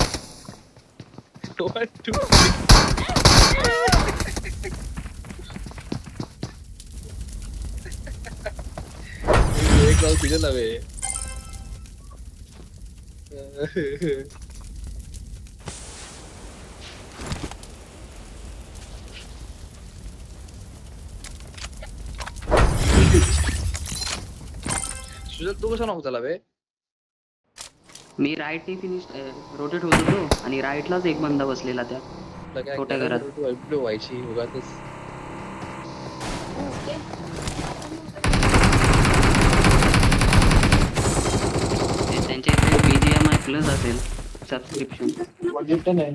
1 2 एक जाऊ तिथे नव्हे. सुजल तू कसा नव्हता बे? मी राईटने फिनिश रोटेट होत होतो आणि राईटलाच एक बंदा बसलेला त्या तुला काय छोट्या गरज घरात. होती वाईट व्हायची उगाचच. त्यांच्या इथे BGMI प्लस असेल सबस्क्रिप्शन. बघितलं नाही.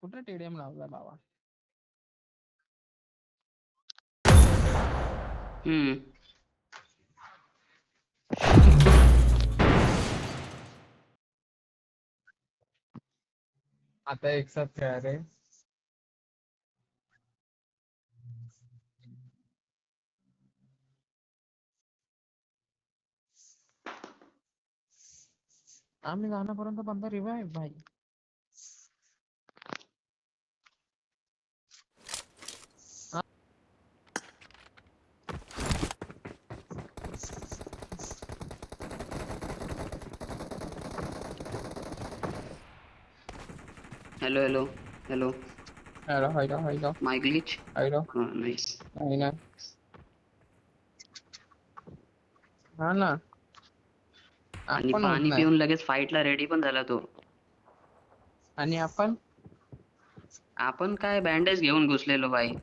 कुठं टेडियम लावला बाबा? हम्म. आता एक साथ खेळा रे. आम्ही जाण्यापर्यंत बंदा रिवाइव भाई. Hello hello hello. Hello hello hello my glitch. Hello. हा नाईस. नाही ना. हा ना. आणि आपण होत पाणी नाही. पिऊन लगेच फाईटला रेडी पण झाला तो. आणि आपण आपण काय बँडेज घेऊन घुसलेलो बाई.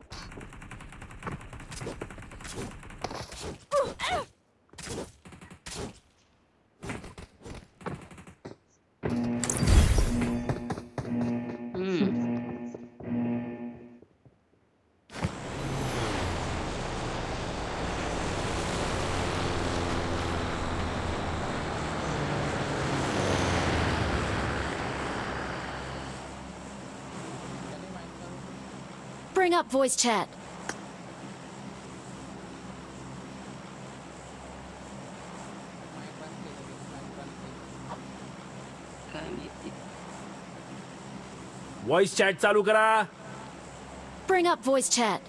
हम्म. Bring up voice chat. काय माहिती. व्हॉइस चॅट चालू करा. Bring up voice chat.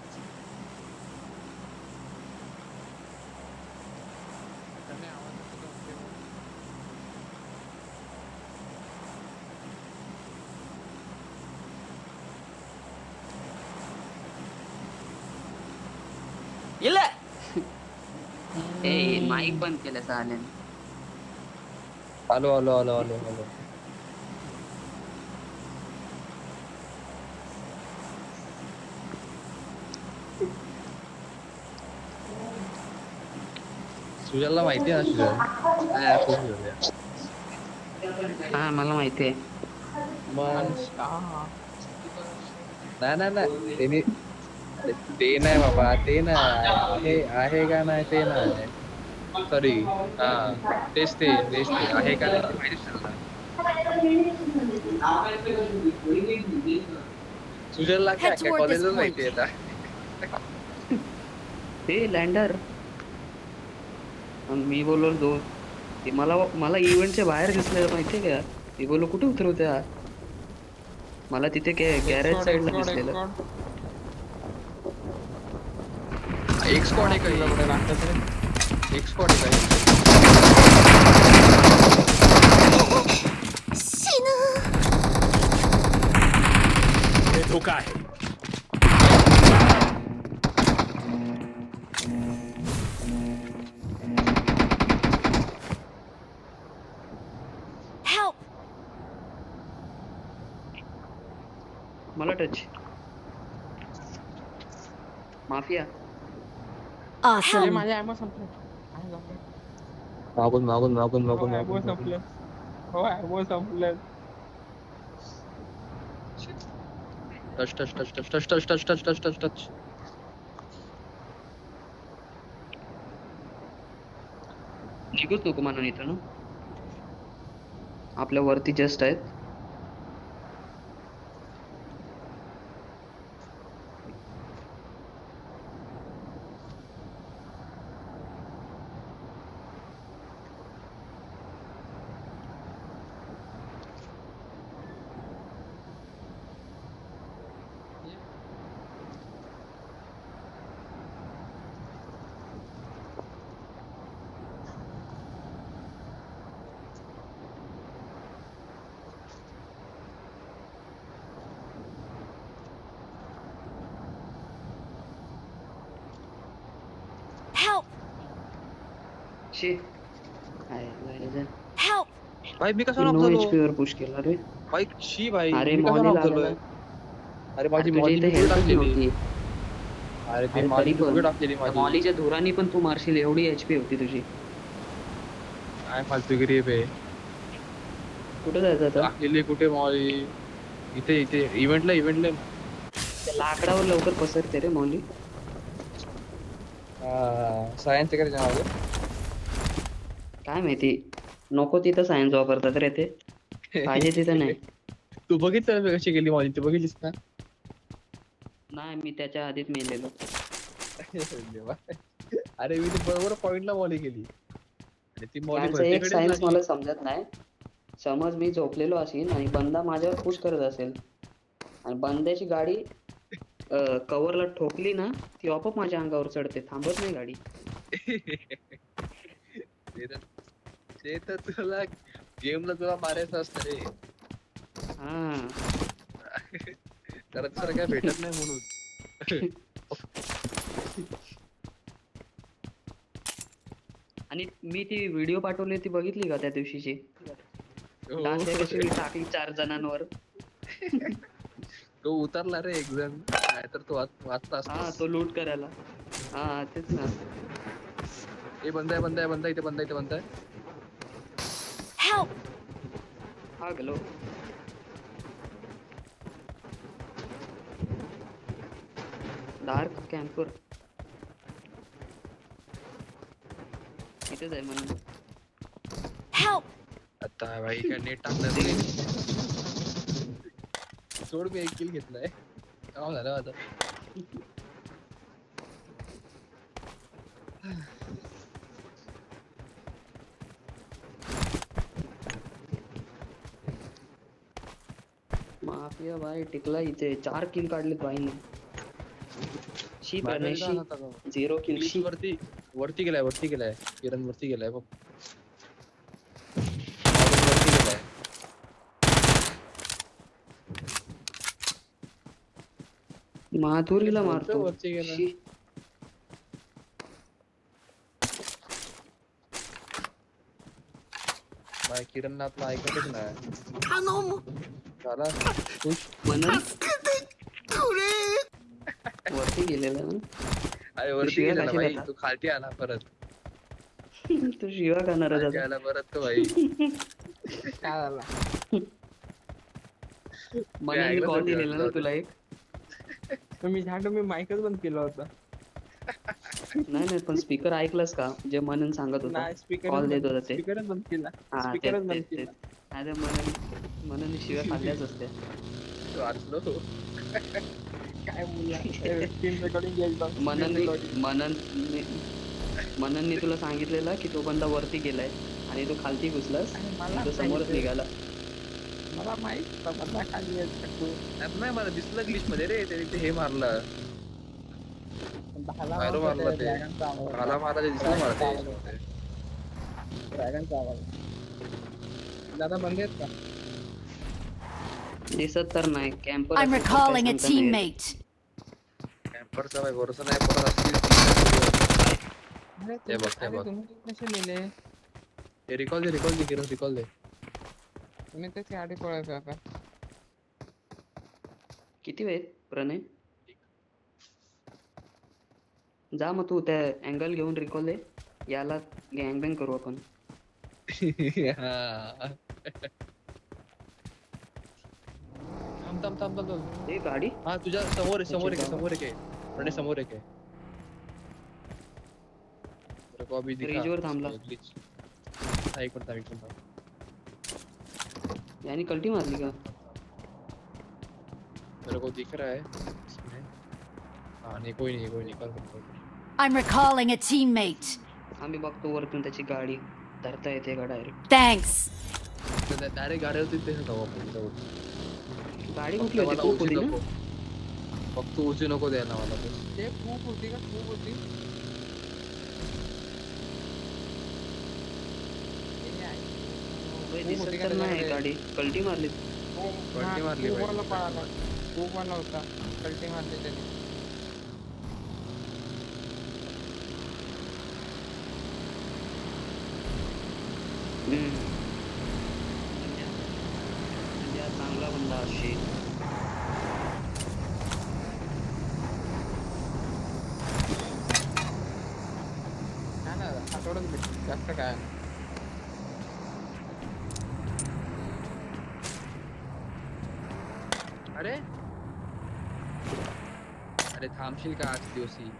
ए माईक बंद केलं चालेल. आलो आलो आलो आलो आलो. सुजलला माहिती आहे ना सुजल काय ऍप सुजल या. हा मला माहिती आहे. मग अनुष्का. नाही नाही नाही ते नाही. अरे ते नाही बाबा ते नाही आहे आहे का नाही ते नाही. सॉरी हा तेच ते आहे का नाही ते माहितीच त्यांना. सुजलला काय Head काय toward this कॉलेजला point. माहिती आहे आता. ते लँडर. मी बोललो दोन. ते मला मला इव्हेंटच्या बाहेर दिसलेलं माहितीये का. मी बोललो कुठे उतरवत्या. मला तिथे गॅरेज साईडला दिसलेलं. एक स्क्वॉड आहे काही कुठे लागतात रे? एक स्क्वॉड आहे काही. पुढे धोका आहे. Help! मला टच. माफिया. हे Awesome. माझे ॲमो संपले. आहे संपले. मागून मागून मागून हो मागून ॲमो मागून संपले. हो ॲमो संपले. Touch touch touch touch touch touch touch touch touch touch touch. निघूच नको म्हणून इथं ना. आपल्या वरती जस्ट आहेत. Help! शी काय लायला. Help! भाई मी कसा नो नॉक एचपी झालो वर पुश केला रे. भाई शी भाई अरे मी कसा मॉली नॉक लागलेला. झालोय अरे माझी तुझ्या मॉली इथे मी हेल्थच टाकलेली नव्हती. अरे ती अरे माझी तरी पण उघड टाकलेली त्या माझी मॉलीच्या धुराने पण तू मारशील एवढी एचपी होती तुझी. काय फालतूगिरी आहे बे कुठे जायचं आता? टाकलेली कुठे मॉली इथे इथे इव्हेंटला त्या लाकडावर लवकर पसरते रे मॉली. सायन्स करायचं माझं काय माहिती नको तिथं सायन्स वापरतात रे ते. पाहिजे तिथं नाही. तू बघितलं मी कशी गेली मॉली तू बघितलीस ना नाही मी त्याच्या आधीच मेलेलो. देवा. अरे मी ती बरोबर पॉइंटला मॉली गेली आणि ती मॉली त्यांचं एक भलतीकडेच सायन्स लागली मला समजत नाही. समज मी झोपलेलो असेल आणि बंदा माझ्यावर पुश करत असेल आणि बंद्याची गाडी कव्हरला ठोकली ना ती आपोआप माझ्या अंगावर चढते थांबत नाही गाडी. ते तर तुला गेमला तुला मारायचं असतं रे हा तर दुसरं काय भेटत नाही म्हणून आणि मी ती व्हिडिओ पाठवली ती बघितली का त्या दिवशीची? टाकल्या कशी मी टाकली 4 जणांवर. तो उतरला रे एक जण नाहीतर तो वाचला हा असता तो लूट करायला. हा तेच ना. हे बंद आहे इथे बंद आहे Help! हा गेलो. डार्क कॅम्पर इथेच आहे म्हणून. Help! आता भाई काय नेट टाकलं रे सोड मी 1 किल घेतलाय काम झालं आता माफिया भाई टिकला इथे 4 किल काढलेत भाईने. शी प्रणयशी 0 किल ग्लिच शी. वरती गेलाय किरण वरती गेलाय बघ वरती गेलाय माधुरीला मारतो. वरती गेला शी. भाई किरण ना आपला ऐकतच नाही झाला खुश मनन वरती गेलेला ना. अरे वरती शिव्या गेला ना कशी भाई देतात? तू खालती आला परत तू शिवा खाणार खालती आला परत तो भाई काय झाला मननने ऐकलं कॉल तर दिलेला ना वाटलं. तुला एक. मी झाडो मी माईकच बंद केला होता. नाही पण स्पीकर ऐकलंस का जे मनन सांगत होता? नाही स्पीकर कॉल देत होता ते. स्पीकरच बंद केला हा स्पीकरच बंद तेच केला. अरे मनन शिव्या खाल्ल्याच असत्या. वाचलो काय बोलला स्क्रीन रेकॉर्डिंग घ्यायचं मननने तुला सांगितलेलं की तो बंदा वरती गेलाय आणि तू खालती घुसलास आणि तो समोरच निघाला. मला माहित होता बंदा खाली आहे. नाही मला दिसलं ग्लिच मध्ये रे त्याने ते हे मारलं दहाला बाहेर मारला ते ड्रॅगनचा आवाज मला मारा ते दिसलं मला ते ड्रॅगनचा आवाज दादा बंद आहेत का? दिसत तर नाही camper. I'm recalling a teammate. कॅम्परचा भाई भरोसा नाही परत असतील अरे ते बघ, ते अरे बघ. तुम्ही कसे लिहिले ते रिकॉल दे किरण रिकॉल दे तुम्ही त्याची आधी पळायचं आता. किती वेळ प्रणय? जा मग तू त्या अँगल घेऊन रिकॉल दे. याला गँगबँग करू आपण. हा. थांब ए गाडी हा तुझ्या समोर समोर एक प्रणय समोर एक आहे Bridge वर थांबला. ऐकून था यानी कल्टी मारली का? मेरे को दिख रहा है इसमें। हाँ नहीं कोई नहीं कर सकता। I'm recalling a teammate. आम्ही बघतो वरतून त्याची गाडी धरता येते का डायरेक्ट. Thanks. डायरेक्ट गाड्यावरती ते जाऊ आपण जाऊ. गाडी कुठली होती? खूप होती ना? फक्त उची नको द्यायला मला बस. ते खूप होती का? खूप होती. दिसत तर नाही गाडी. कल्टी मारली. कल्टी मारली खूप वाला होता. कल्टी मारली त्याने. म्हणजे चांगला बंदा अशी. काय ना आठवड्यात भेटतो जास्त काय नाही. अरे अरे थांबशील का आज दिवशी?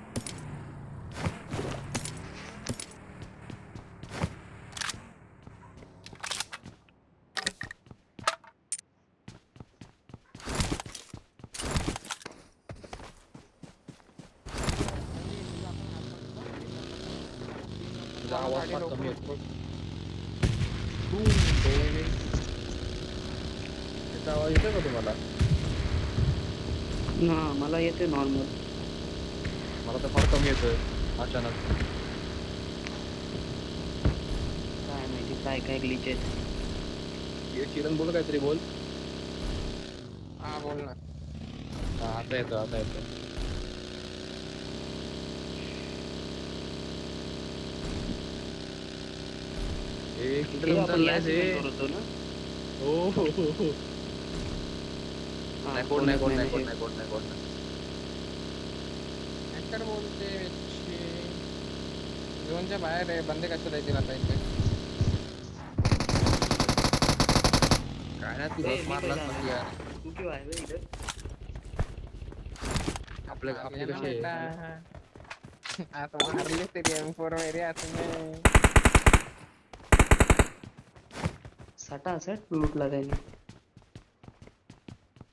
आवाज फार कमी होतो. त्याचा आवाज येतो का तुम्हाला? ना मला येते नॉर्मल. मला तर फार कमी येतोय अचानक. काय माहिती काय काय ग्लिच आहेत. ये किरण बोल काहीतरी बोल. हा बोल ना. हा आता येतो. हे आपण याच इव्हेंटवर होतो ना? हो. हा, नाही कोण नाही. ऍक्टर बोलते झोनच्या बाहेर आहे. बंदे कशाला येतील आता इथे? काय ना तू ए, रस मी मारलास पहिला नक्की यार. तू किंवा आहे बे इथं? आपले कसे आता मारले तरी M4 वगैरे असं सटासट लुटला त्याने.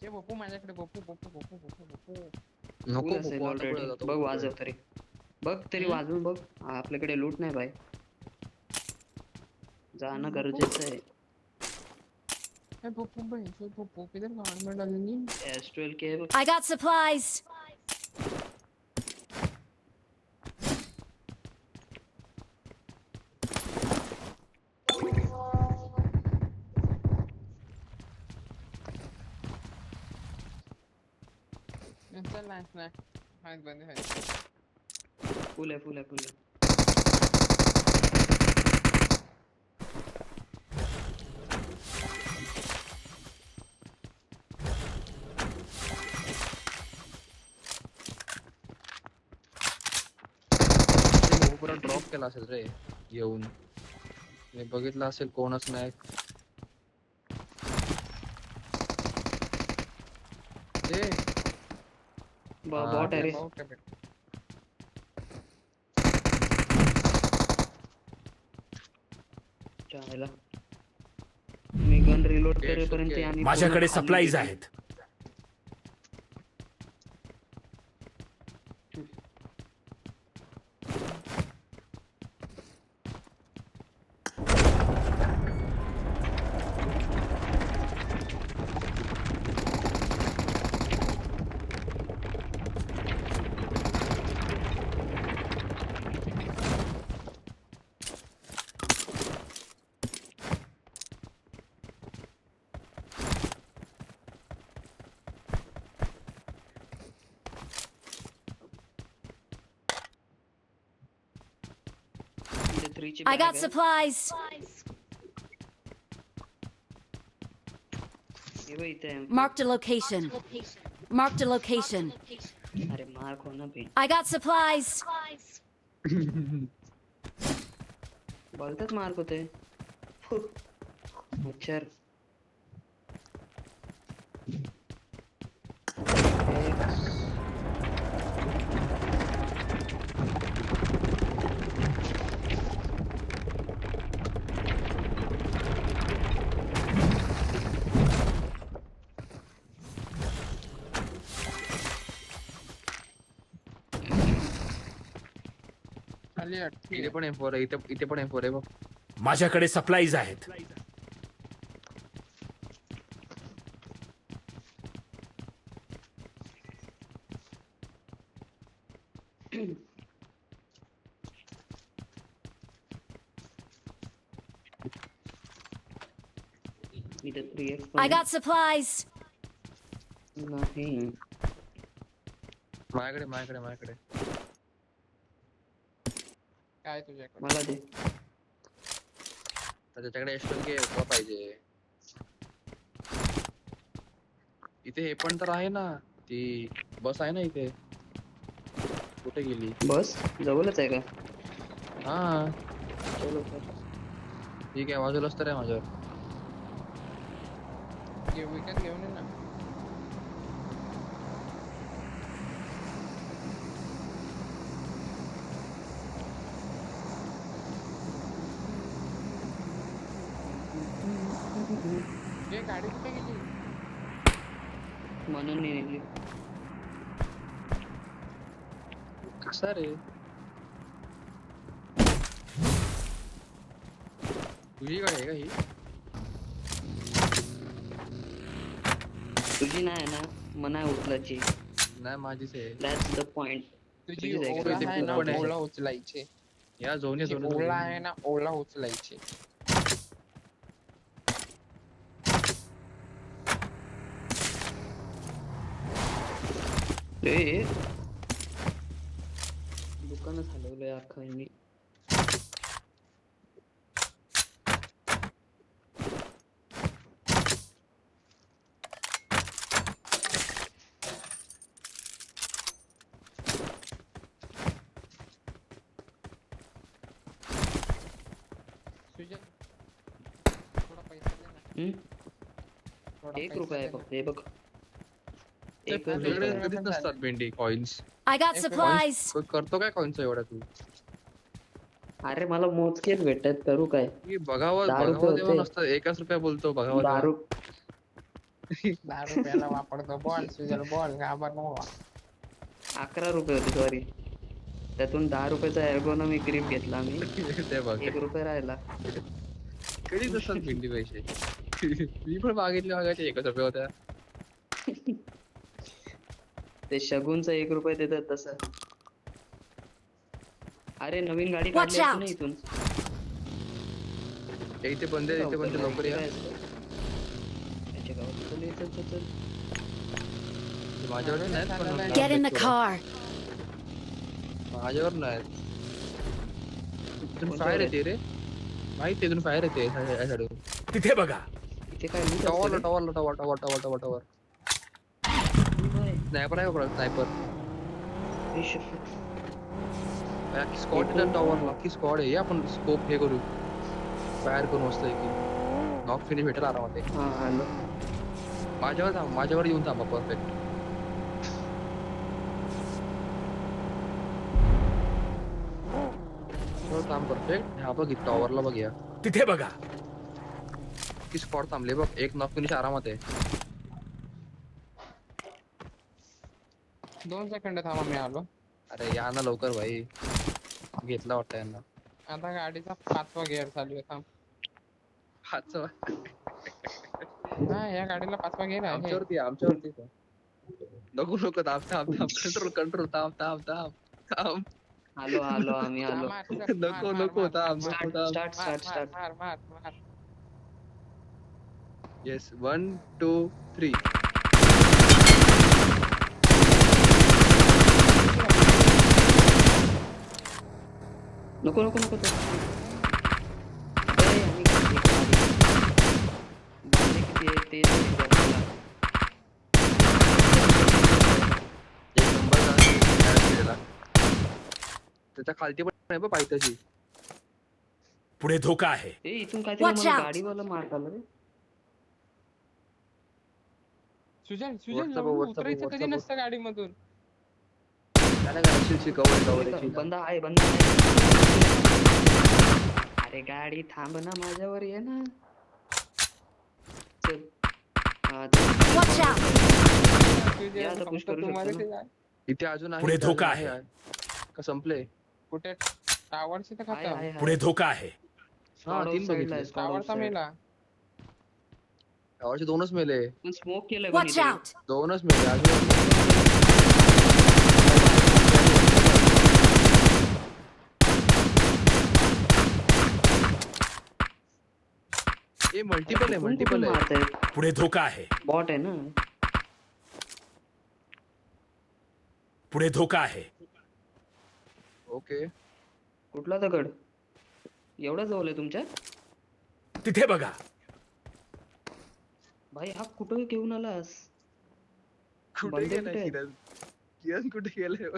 ते बप्पू माझ्याकडे बप्पू फुल असेल ऑलरेडी. बघ वाजव तरी. बघ तरी वाजवून बघ. आपल्याकडे लूट नाही भाई. जाणं गरजेचं आहे. बप्पू किधर गाड़ में डालेंगे? S12 के है. I got supplies. चल ना हाथ बंद है. फुल आहे. पुरा ड्रॉप केला असेल रे येऊन. मी बघितलं असेल कोणच नाही. बॉट आहे रे. चालेल. मी गन रिलोड करेपर्यंत आम्ही माझ्याकडे सप्लाईज आहेत. I got supplies. Marked a location. अरे मार्क हो ना बे. I got supplies. बोलतात मार्क होते. मच्छर. खाली अटकी इथे आहे. पण M4 आहे, इथे पण M4 आहे बघ. माझ्याकडे सप्लाईज आहेत. इथे 3x I got supplies. नाही. माझ्याकडे काय तुझ्याकडे? मला दे. तर त्याच्याकडे SLK तुला पाहिजे. इथे हे पण तर आहे ना, ती बस आहे ना इथे. कुठे गेली? बस जवळच आहे का? हा चलो तर. ठीक आहे, बाजूलाच तर आहे माझ्यावर. विकत घेऊन ये ना. ये गाडी कुठे गेली? म्हणून नाही निघली. कसा रे? तुझी गाडी आहे का ही? तुझी नाही ना, मना उचलायची. नाही माझीच आहे. That's the point. तुझी तुझीच आहे का? ओला आहे ना, पण आहे. ओला उचलायची. या झोन तुझी ओला आहे ना, ओला उचलायची. ए दुकानच हलवलंय अख्खं यांनी. सुजन, थोडा पैसा दे ना. हम्म? थोडा 1 पैसा रुपया आहे दे ना. फक्त. हे बघ. एकच तुझ्याकडे रुपया. कधीच नसतात भेंडी कॉइन्स. I got supplies. करतो काय कॉइन्स एवढा तू? अरे मला मोजकेच भेटतात, करू काय? की बघावं 10 रुपये बघावं तेव्हा होते. नसतं. 1 रुपया बोलतो बघावं दारू. 10 वापरतो बॉल. सुजल बॉल घाबर नव्हा. 11 रुपये होते सॉरी. त्यातून 10 रुपयाचा एर्गोनॉमी ग्रिप घेतला आम्ही. तेव्हा. ते बघ 1 रुपया राहिला. कधीच नसतात भेंडी पैसे. मी पण मागितले मागायचे 1 रुपया होत्या. ते शगुनचा 1 रुपया देतात तसं. अरे नवीन गाडी Watch काढली out. ना इथून. इथे बंद आहे, इथे बंद आहे, लवकर या. त्याच्या गावात चल, चल, चल, चल. माझ्यावर नाही पण Get in the car. माझ्यावर नाही. इथून फायर येते रे. माहिती इथून फायर येते या साईडून. तिथे बघा. इथे काय लूट टॉवर असते tower tower tower tower tower tower रे? स्नायपर आहे बघ स्नायपर. हे shit. स्कॉट आहे टॉवरला की स्कॉड आहे. आपण स्कोप हे करू फायर करून मस्त आहे की नॉक फिनिश भेटेल आरामात. हा आलो. माझ्यावर थांब, माझ्यावर येऊन थांबा. परफेक्ट. थांब परफेक्ट. हा बघ टॉवरला बघ या तिथे बघा. की स्पॉट थांबले बघ. एक नॉक फिनिश आरामात आहे. 2 सेकंड थांबा, मी आलो. अरे या ना लवकर भाई. घेतला वाटतं यांना. आता गाडीचा 5वा गिअर चालू आहे. थांब. हातचं हा, या गाडीला 5वा गिअर आहे. आमच्यावरती नको नको. थांब थांब थांब. Control control. थांब थांब थांब थांब. आलो आलो आम्ही आलो. नको नको. थांब नको थांब. Start start start. मार मार मार. येस 1 2 3. नको नको नको. अरे आम्ही गाडी किती आहे ते नाही विचारलं. एक नंबर झाला. त्याच्या खालती पण आहे बघ पायथ्याची. पुढे धोका आहे. ए इथून काहीतरी Watch मला out. गाडीवाला मारत आला रे. सुजन सुजन WhatsApp, एवढं WhatsApp, उतरायचं कधी WhatsApp. नसतं गाडीमधून. त्याला काय कवर कवर बंदा आहे बंदा आहे. अरे गाडी थांब ना, माझ्यावर ये ना. चल. हा, चल. Watch out. तुझे या, आता push फक्त करू तुम्हाला शकतो ते आहे. इथे अजून आहे. पुढे इथे धोका अजून आहे. का संपले? कुठे टावरची तर आहे खतम. आहे पुढे धोका आहे. हा, 3 बघितले. टावरचा मेला. टावरचे 2च मेले. पण स्मोक केलंय पण Watch इथे. out! 2च मेले अजून. मल्टिपल आहे, मल्टिपल आहे. मारतायत. पुढे धोका आहे. बॉट आहे ना. पुढे धोका आहे. ओके. कुठला दगड? एवढा जवळ आहे तुमच्या? तिथे बघा. भाई हा कुठं घेऊन आलास? कुठे बंदे गेला कुठे आहेत? किरण? किरण कुठे गेलाय?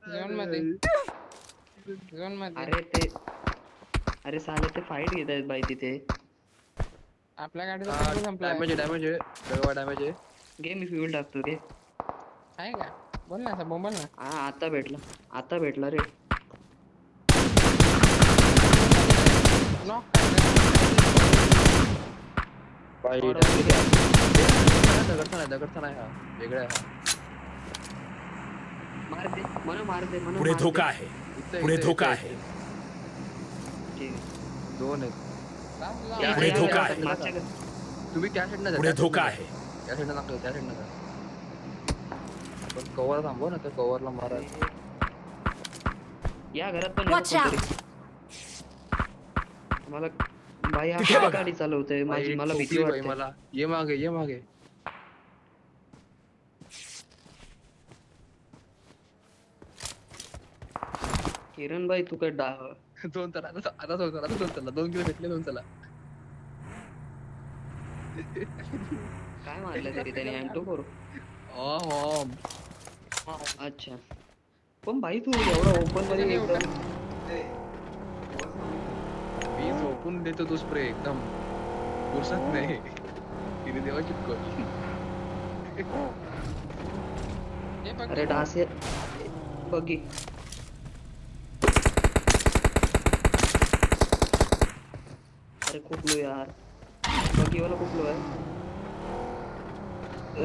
झोन मध्ये. झोन मध्ये. अरे साले ते फाईट घेत आहेत बाई तिथे. आपल्या गाडीचा पेट्रोल संपलाय. डॅमेज आहे. दगड डॅमेज आहे. घे मी फ्युल टाकतो रे. आहे का? बोल ना, असं बोंबल ना. हा आता भेटला रे. नॉक. दगडचा नाही हा, वेगळा आहे हा. मार दे पुढे धोका आहे. पुढे धोका आहे. दोन आहेत. पुढे धोका आहे. तुम्ही त्या साईडनं जा. पुढे धोका आहे. त्या साईडनं लागतो, त्या साईडनं जा. आपण कव्हर थांबव ना, तर कव्हरला मारा. या घरात पण Watch out! मला भाई तिथे हा बघा. गाडी चालवतोय माझी. मला भीती ठोकली बाई वाटते. मला. ये मागे. किरण भाई तू काय दोन चला, आता दोन चला. 2 किलो भेटले, 2 चला. काय मारलं तरी त्याने M24? अच्छा. पण भाई तू एवढा ओपन मध्ये एकदम मी झोपून देतो तो स्प्रे एकदम पुसत नाही. तिने देवा चिपकवली. हे बघ. अरे डास बघी. अरे खूप लो यार. बघी वाला खूप लो आहे.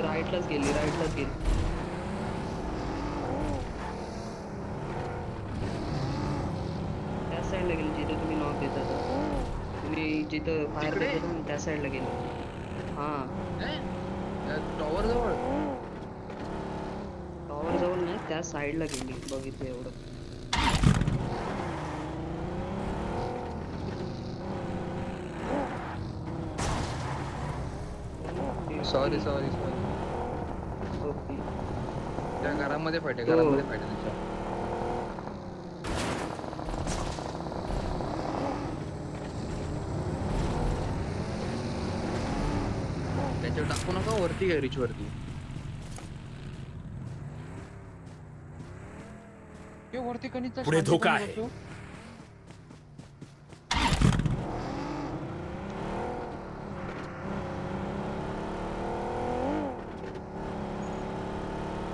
राईटलाच गेली. त्या साईडला गेली जिथं तुम्ही नॉक देता. तुम्ही जिथं फायर तिकडे? देता ना, त्या साईडला गेली. हा टॉवर जवळ. टॉवर जवळ नाही, त्या साईडला गेली. बघितलं एवढं. सॉरी. ओके. त्या घरामध्ये फाईट आहे, तो- घरामध्ये फाईट आहे त्याच्या. त्याच्यावर टाकू नका, वरती घ्या, रिच वरती. हे वरती कणीचा पुढे शांती धोका पण आहे. बघतो.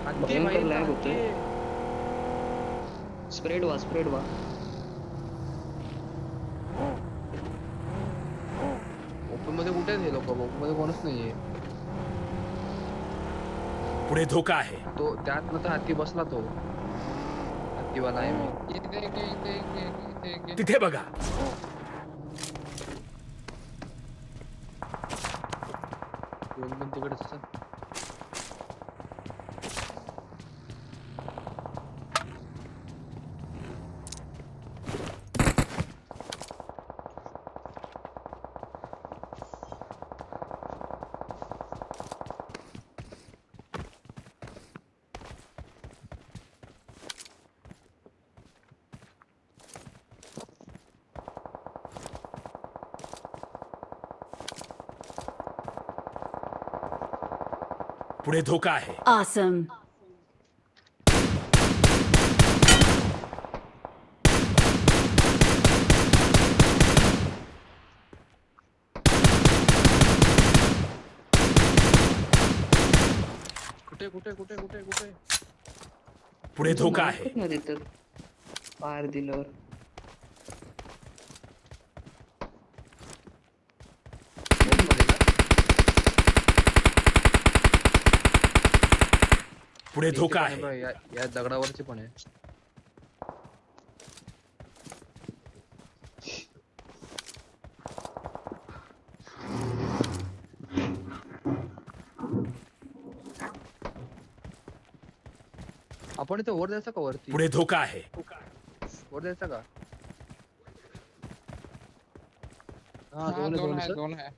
हत्ती भयंकर बाई, lag हत्ती. होतोय. स्प्रेड वा. ओपन मध्ये कुठे आहेत हे लोक? ओपन मध्ये कोणच नाहीये. पुढे धोका आहे. तो त्यात तर हत्ती बसला, तो हत्तीवाला आहे मी. इथे. तिथे बघा. दोन तिकडेच असतात. पुढे धोका आहे. Awesome! कुठे? पुढे धोका आहे. ना तिथं फायर दिल्यावर. पुढे इथे धोका पण आहे आहे. बघ, या दगडावरची पण आहे. आपण इथे वर जायचं का वरती? पुढे धोका आहे. वर जायचं का? हा हा दोन दोन आहे, आहे चल दोन आहे.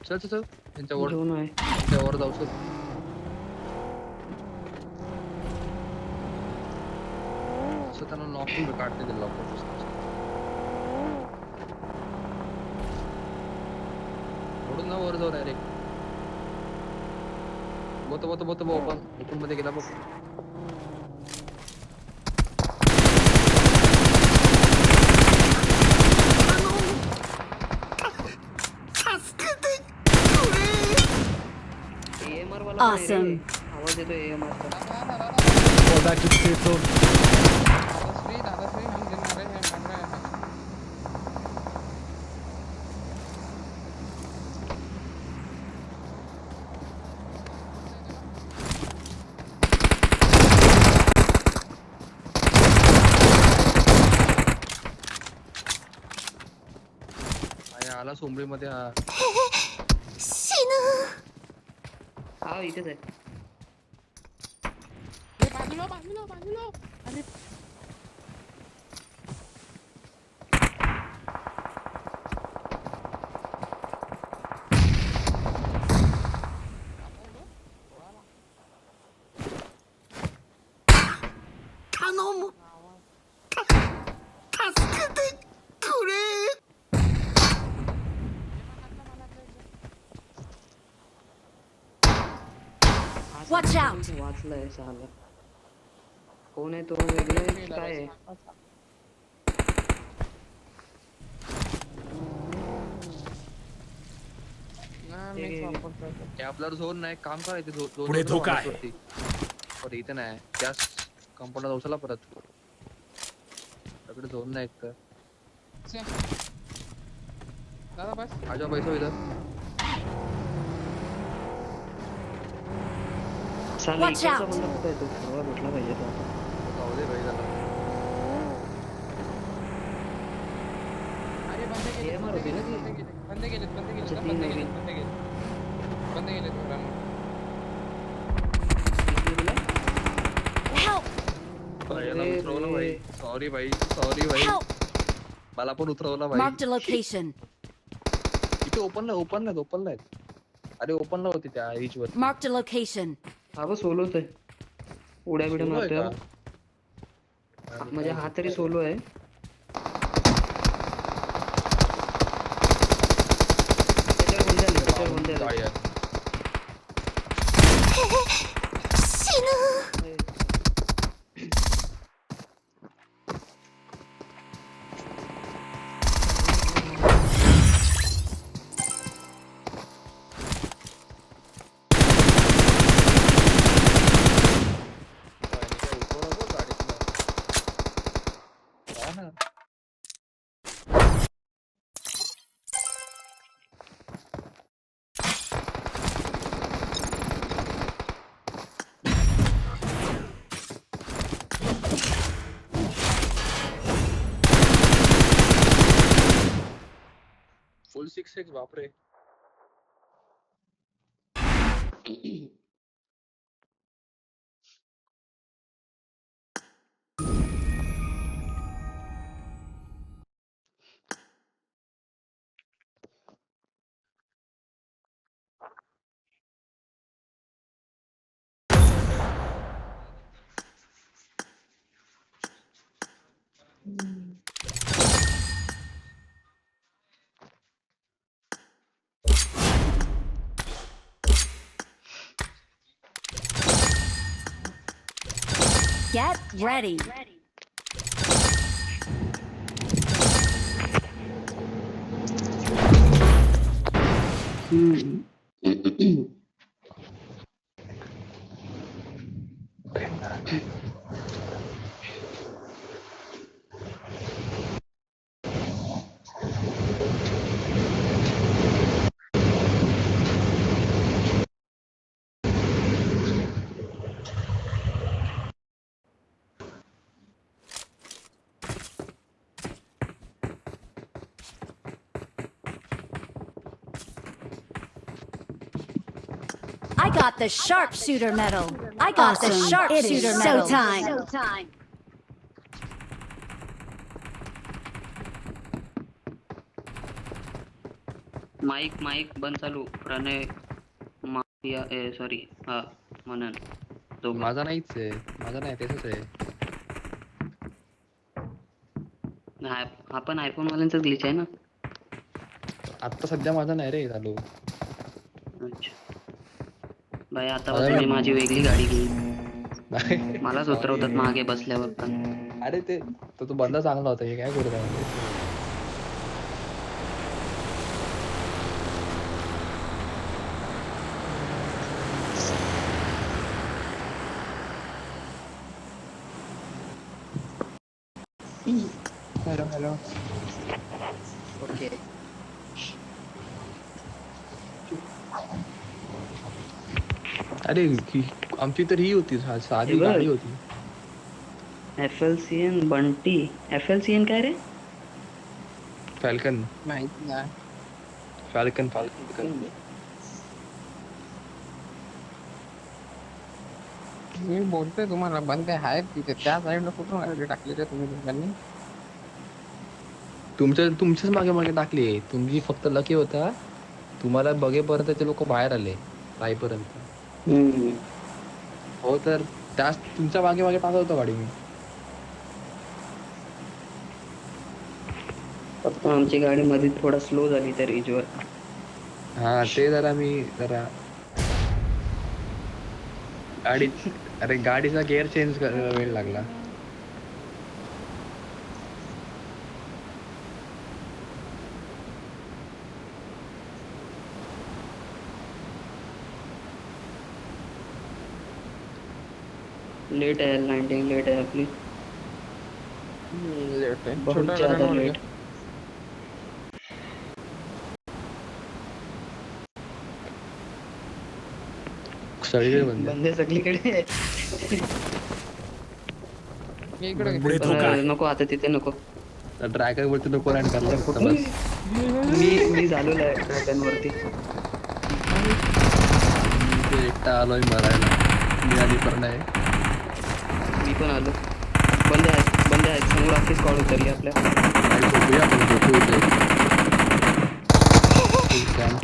चल चल चल. त्यांच्या वर दोन आहे. त्यांच्या वर जाऊ चल. असं त्यांना नॉकिंग काढते ते लॉकर. ओढून ना वर जाऊ डायरेक्ट. बोत ओपन मध्ये गेला बघ. AMR वाला पण आहे रे. Awesome. आवाज येतो AMR चा. Fall back to the safe zone. Dadashri हम देणार आहे बन रहा है. आणि आला सोमरी मध्ये हा. हा इथेच आहे. ए, बाजूला. अरे हा Watch समोर out. कोण वाचलाय साला. कोण आहे तो वेगळा आहे की काय आहे? ना मी वापरतोय. हे आपल्याला झोन नाही, काम करायचे पुढे धोका आहे. पण इथे नाही, त्याच कंपाऊंडला जाऊ चला परत. आपल्याकडे झोन नाही एक तर. दादा बस. आजा पैसा इधर. साला Watch इकडचा out. बंदा कुठे आहे तो? परवा भेटला पाहिजे तो आता. जाऊ दे भाई त्याला. अरे AMR होती ना ती? बंद गेलेत अच्छा, बंद तीन गेलेत नवीन. बंद गेलेत मुलांना. दिसली तुला? Help! याला अरे उतरवलं रे. भाई. सॉरी भाई. Help! मला पण उतरवलं भाई. Marked a location. इथे ओपन नाही. अरे ओपनला होती त्या रीच वर. Marked a location. हा बघ सोलोच आहे. उड्या बिड्या सोलो आहे मारतोय का? हा. म्हणजे हा तरी सोलो आहे. त्याच्यावर बंद गाडी आलं. आहे. फुल 6-6 बापरे. Get ready. got the sharpshooter medal. I got the sharpshooter medal. Showtime. Mike बंद चालू. प्रणय माफिया सॉरी हा म्हणून दोघं. माझा नाहीच आहे, माझा नाही त्याच आहे. हा पण आयफोन वाल्यांचाच ग्लिच आहे ना. आता सध्या माझा नाही रे चालू. अच्छा बाई आता मी माझी वेगळी गाडी घेईन. मलाच उतरवतात मागे बसल्यावर पण. अरे ते तो बंदा चांगला होता, हे काय करू म्हणजे. हॅलो ओके अरे आमची तर ही होती साधी बघ. गाडी होती. FLCN बंटी. FLCN काय रे? फॅल्कन माहिती ना. फॅल्कन मी बोलतोय तुम्हाला बंद आहेत तिथे त्या साईडला कुठून गाडी टाकली रे तुम्ही दोघांनी? तुमच्याच मागे मागे टाकली. तुम्ही फक्त लकी होता, तुम्हाला बघेपर्यंत ते लोक बाहेर आले राईपर्यंत. हो तर त्याच तुमच्या मागे मागे टाकत होतो गाडी मी. फक्त आमची गाडी मध्ये थोडा स्लो झाली त्या रेंजवर. हा ते जरा गाडी अरे गाडीचा गिअर चेंज वेळ लागला. लेट आहे लँडिंग, लेट आहे आपली. बहुत छोटा ज्यादा गाडा लेट. सगळीकडे बंद आहे. बंदे सगळीकडे. इकडे पुढे धोका आहे. नको आता तिथे नको. ड्रॅगन वरती नको लँड करायला फक्त बस. मी झालेलो आहे ड्रॅगन वरती. ते एकटा आलोय मरायला. मी आधी पण नाही. मी पण आलो. बंदे आहेत समोर अख्खी स्क्वॉड उतरली आपल्या. काही झोपूया आपण, झोपू इथे. ठीक आहे.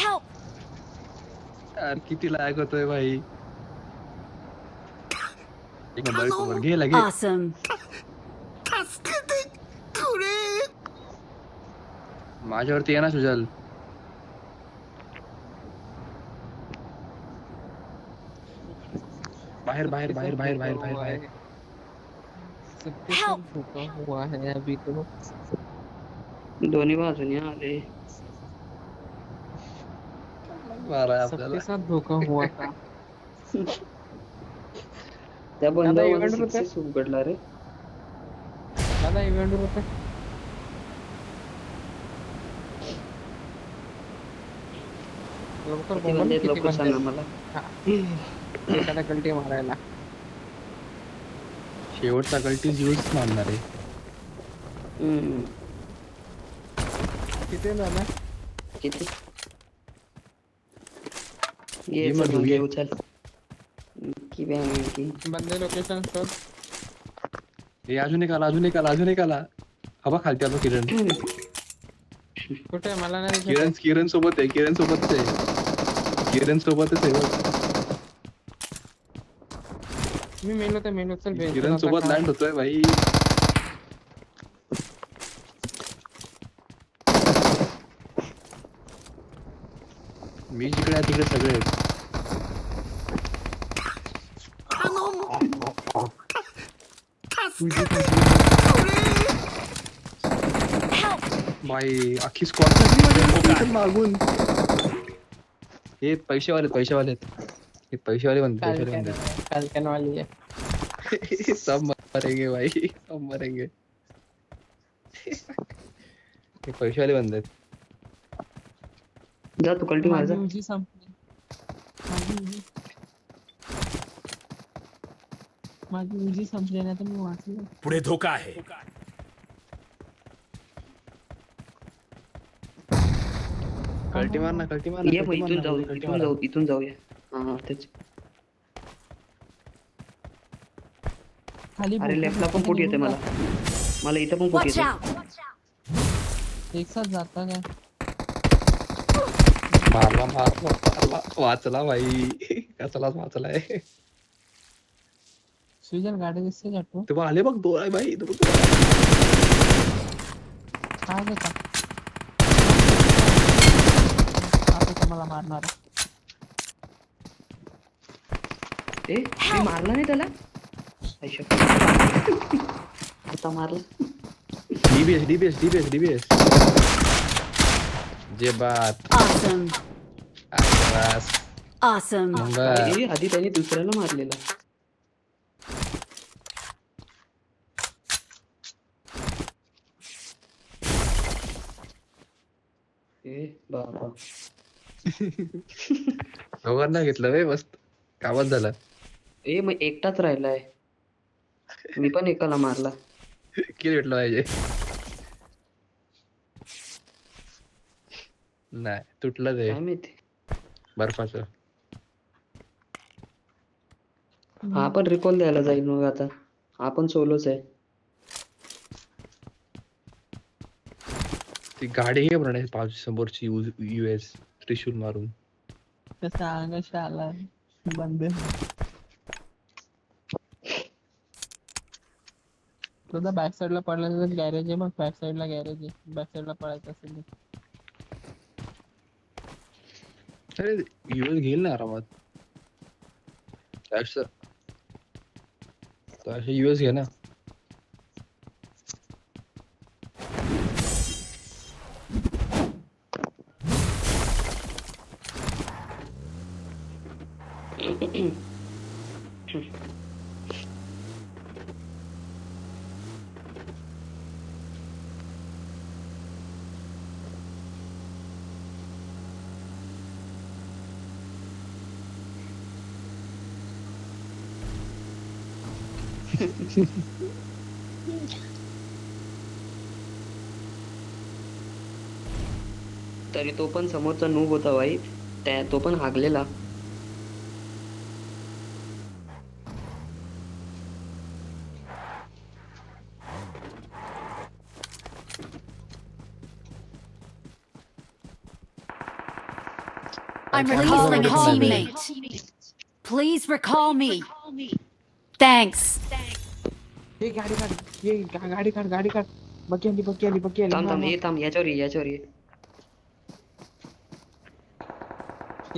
Help! यार किती लायक होतोय भाई. एक नंबर घे लगे. Awesome. माझ्यावरती ये ना सुजल. बाहेर बाहेर बाहेर बाहेर बाहेर बाहेर बाहेर. सबके साथ धोखा हुआ है अभी तो. दोन्ही बाजूने आले. मारा सबके आपल्याला. साथ धोखा हुआ था. त्या बंदावर event होतं? सिक्सेस उघडला रे. दादा इव्हेंट होता. लवकर किती बोला बंदे किती लवकर बंदे सांगा आहेत. मला. हा. एखादा कल्टी मारायला. शेवटचा गलटीच यूज मानणार आहे. किती आहे दादा? किती ये ये मग चल ये. घेऊ चल. की बॅ की बंदे लोकेशन शोध. हे अजून एक आला. हवा खालती आलो किरण. कुठे आहे? मला नाही दिसत. किरण सोबतच आहे बघ. मी मेलो चल बे. किरण सोबत लँड होतोय भाई. मी जिकडे आहे तिकडे सगळे आहेत. भाई अख्खी स्क्वॉड मागून. हे पैसेवाले हे पैसेवाले बनते. फॅल्कन वाली आहे. सब मरेंगे भाई, सब मरेंगे. हे पैसेवाले बंद आहेत. जा तू कल्टी मार जा. माझी संपली. माझी उजी संपली नाही तर मी वाचलो. पुढे धोका आहे. कल्टी मार ना, कल्टी मार ना, ये मग कल्टी मार इथून ना, जाऊ कल्टी इथून मारा. जाऊ इथून जाऊया. हा तेच. खाली अरे लेफ्टला पण फूट येते मला. मला इथं पण फूट Watch येते. out! एक साथ जाता काय? मारला वाचला भाई. कसलाच वाचलाय. सुजन गाडी दिसते का तू? तू आले बघ, दोन आहे भाई. काय देता? आता तर मला मारणार. मी मारला नाही त्याला. आयशा. आता मारला. डीबीएस. जे बात. Awesome! बस. Awesome! अरे, आधी त्याने दुसऱ्याला मारलेला. बाबा. दोघांना घेतलं वे मस्त. कामात झालं. मग एकटाच राहिलाय. मी पण एकाला मारला. किती भेटलं पाहिजे. नाही तुटलं ते काय माहिती. बर्फाचं. हा पण रिकॉल द्यायला जाईल मग आता. हा पण सोलोच आहे. ती गाडी आहे म्हणे समोरची US त्रिशूल मारून. कसा अंगाशी आला बंद. तुझा बॅक साईडला पडला तर गॅरेज आहे. मग बॅक साईडला गॅरेज आहे. बॅक साईडला पळायचं असेल तर. अरे US घेईल ना आरामात. त्यापेक्षा US घे ना. तरी तो पण समोरचा नूब होता भाई. तो पण हागलेला. I'm Please releasing a recall me. teammate. Please recall me. Thanks. हे गाडी काढ. ये गाडी काढ. बघी आली. थांब याच्यावर ये.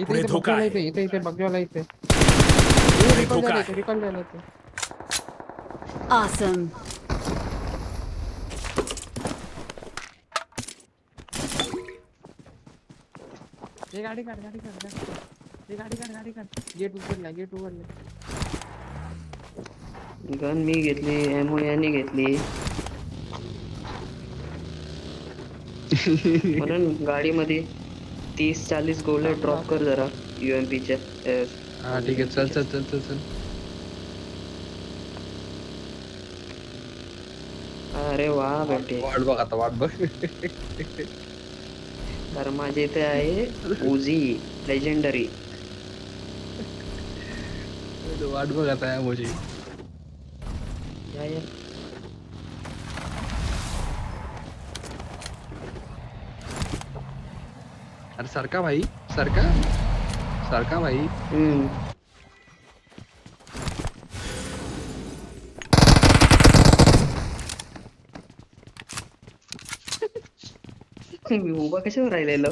पुढे धोका आहे. इथे बघायला इथे. पुढे धोका आहे. रिकॉल द्यायला इथे. Awesome! हे गाडी काढ. गेट उघडला. गन मी घेतली. एमओ यांनी घेतली. म्हणून गाडीमध्ये 30-40 गोळे ड्रॉप कर जरा UMPच्या. हा ठीक आहे. चल. अरे वा बेटे. वाट बघ. तर माझ्या इथे आहे उजी लेजेंडरी. वाट बघ आता या मोजी. या. अरे सरका भाई. मी उभा कशावर राहिलेलो.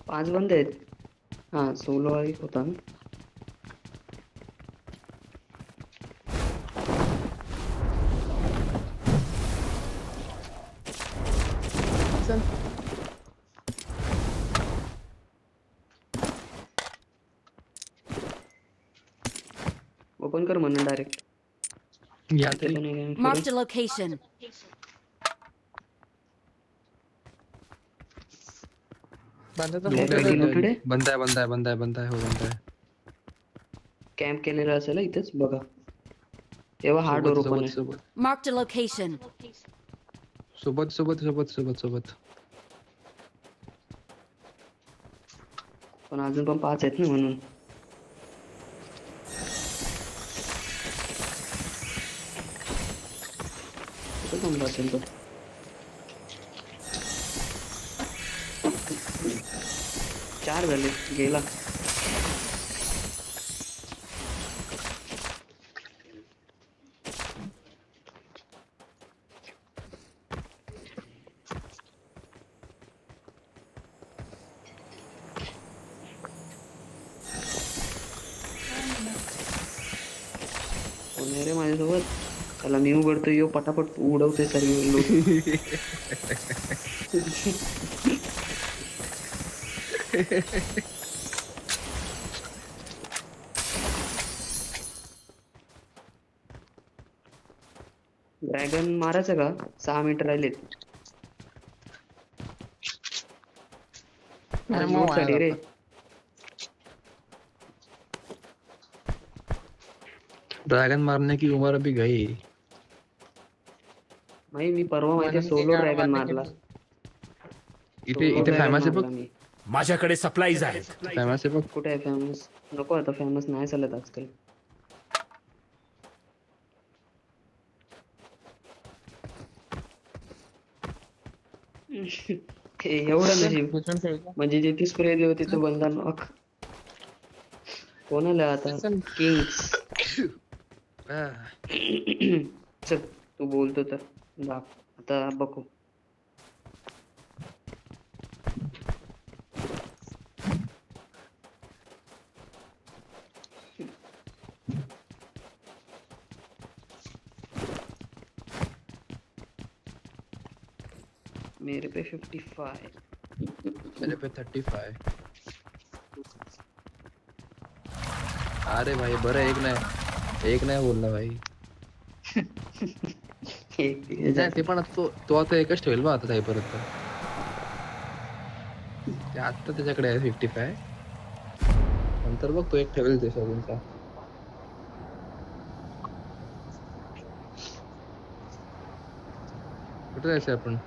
5 बंद आहेत. हा सोलो होता ना. चल. ओपन कर म्हणून डायरेक्ट. या तरी. Marked a location. बांधायचं लुटलं मोठं की झालं. लुटले. बंद आहे बंद आहे बंद आहे बंद आहे हो बंद आहे. कॅम्प केलेला असेल इथेच बघा. तेव्हा हा डोर सोबत ओपन सोबत आहे. सोबत Marked a location. सोबत सोबत सोबत सोबत सोबत. पण अजून पण 5 आहेत ना म्हणून. कुठे थांबला असेल तो? चार झाले गेला. कोण आहे रे माझ्यासोबत? चला मी उघडतो यो पटापट उडवते सर्व लोक. ड्रॅगन मारायचं का? 6 मिनिटं राहिलेत. अरे आज मग लूट वाया साठी रे. जातं. ड्रैगन मारने की उम्र अभी गई. भाई मी परवा माहिती म्हणून सोलो ते गाड ड्रॅगन मारलं मारला. की इथे Solo इथे dragon फेमस आहे बघ. मारला मी. माझ्याकडे सप्लाईज आहेत. फेमस आहे बघ. कुठे आहे फेमस? नको आता फेमस नाही चालत आजकाल. हे एवढं नशीब. घुसून ठेवलं. म्हणजे जिथे स्प्रे देऊ तिथे बंदा नॉक. कोणाला आता? चल. किंग्स. आह, चल तू बोलतो तर आता बघू. मेरे पे 55. मेरे पे 35. अरे भाई बरं एक नाही बोलला भाई. नाही ते पण आता तो आता एकच ठेवेल बा आता परत. ते आता त्याच्याकडे आहे 55. नंतर बघ तो एक ठेवेल ते सोडूनचा. कुठे जायचं आपण?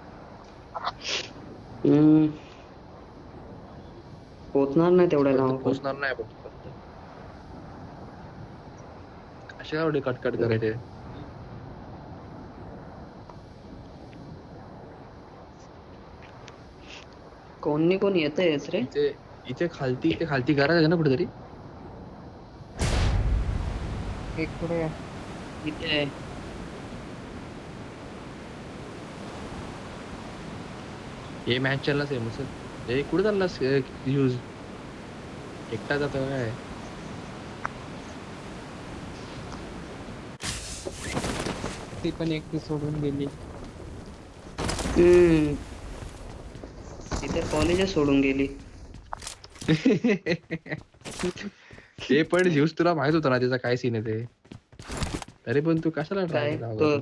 पोचणार नाही तेवढ्या लांब आपण. पोचणार नाही आपण. कशा एवढे कटकट करायचे? कोण येतंयच रे. इथे खालती घरात आहे ना कुठेतरी. एक पुढे आहे. इथे आहे. हे मॅच चालला सेम असेल. हे कुठे चाललास यूज एकटा जातो काय? ती पण एकटी सोडून गेली. तिथे कॉलेजच सोडून गेली. ते पण ज्यूस तुला माहित होतं ना त्याचा काय सीन आहे ते. तरी पण तू कशाला काय ट्राय तो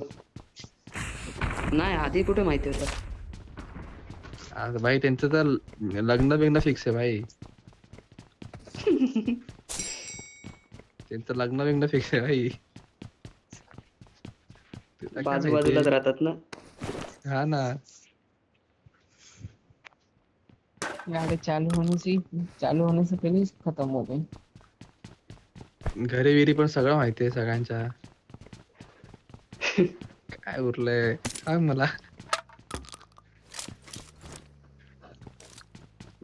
नाही आधी कुठे माहिती होतं. भाई त्यांचं तर लग्न बिग्न फिक्स आहे भाई. त्यांचं लग्न बिग्न फिक्स आहे भाई. तुला काय बाजूबाजूलाच माहिती? राहतात ना. हा ना. गाडी चालू होने से पहले खत्म हो गई. घरी विरी पण सगळं माहिती आहे सगळ्यांच्या. काय उरलंय सांग मला.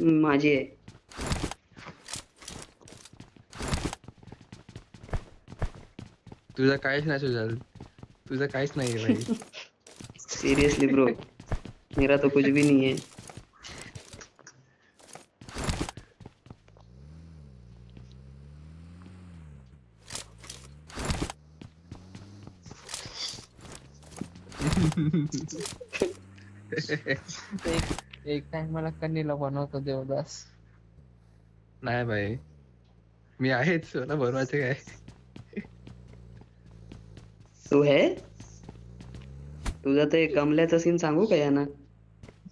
माझी आहे. तुझं काहीच नाही सुजाल. तुझं काहीच नाही भाई. सीरियसली ब्रो मेरा तो कुछ भी नहीं है. एक टाइम मला कन्नीला बनवतो देवदास. नाही भाई मी आहेच. मला बनवायचं काय? तू है तुझा ते कमल्याचा सीन सांगू का यांना?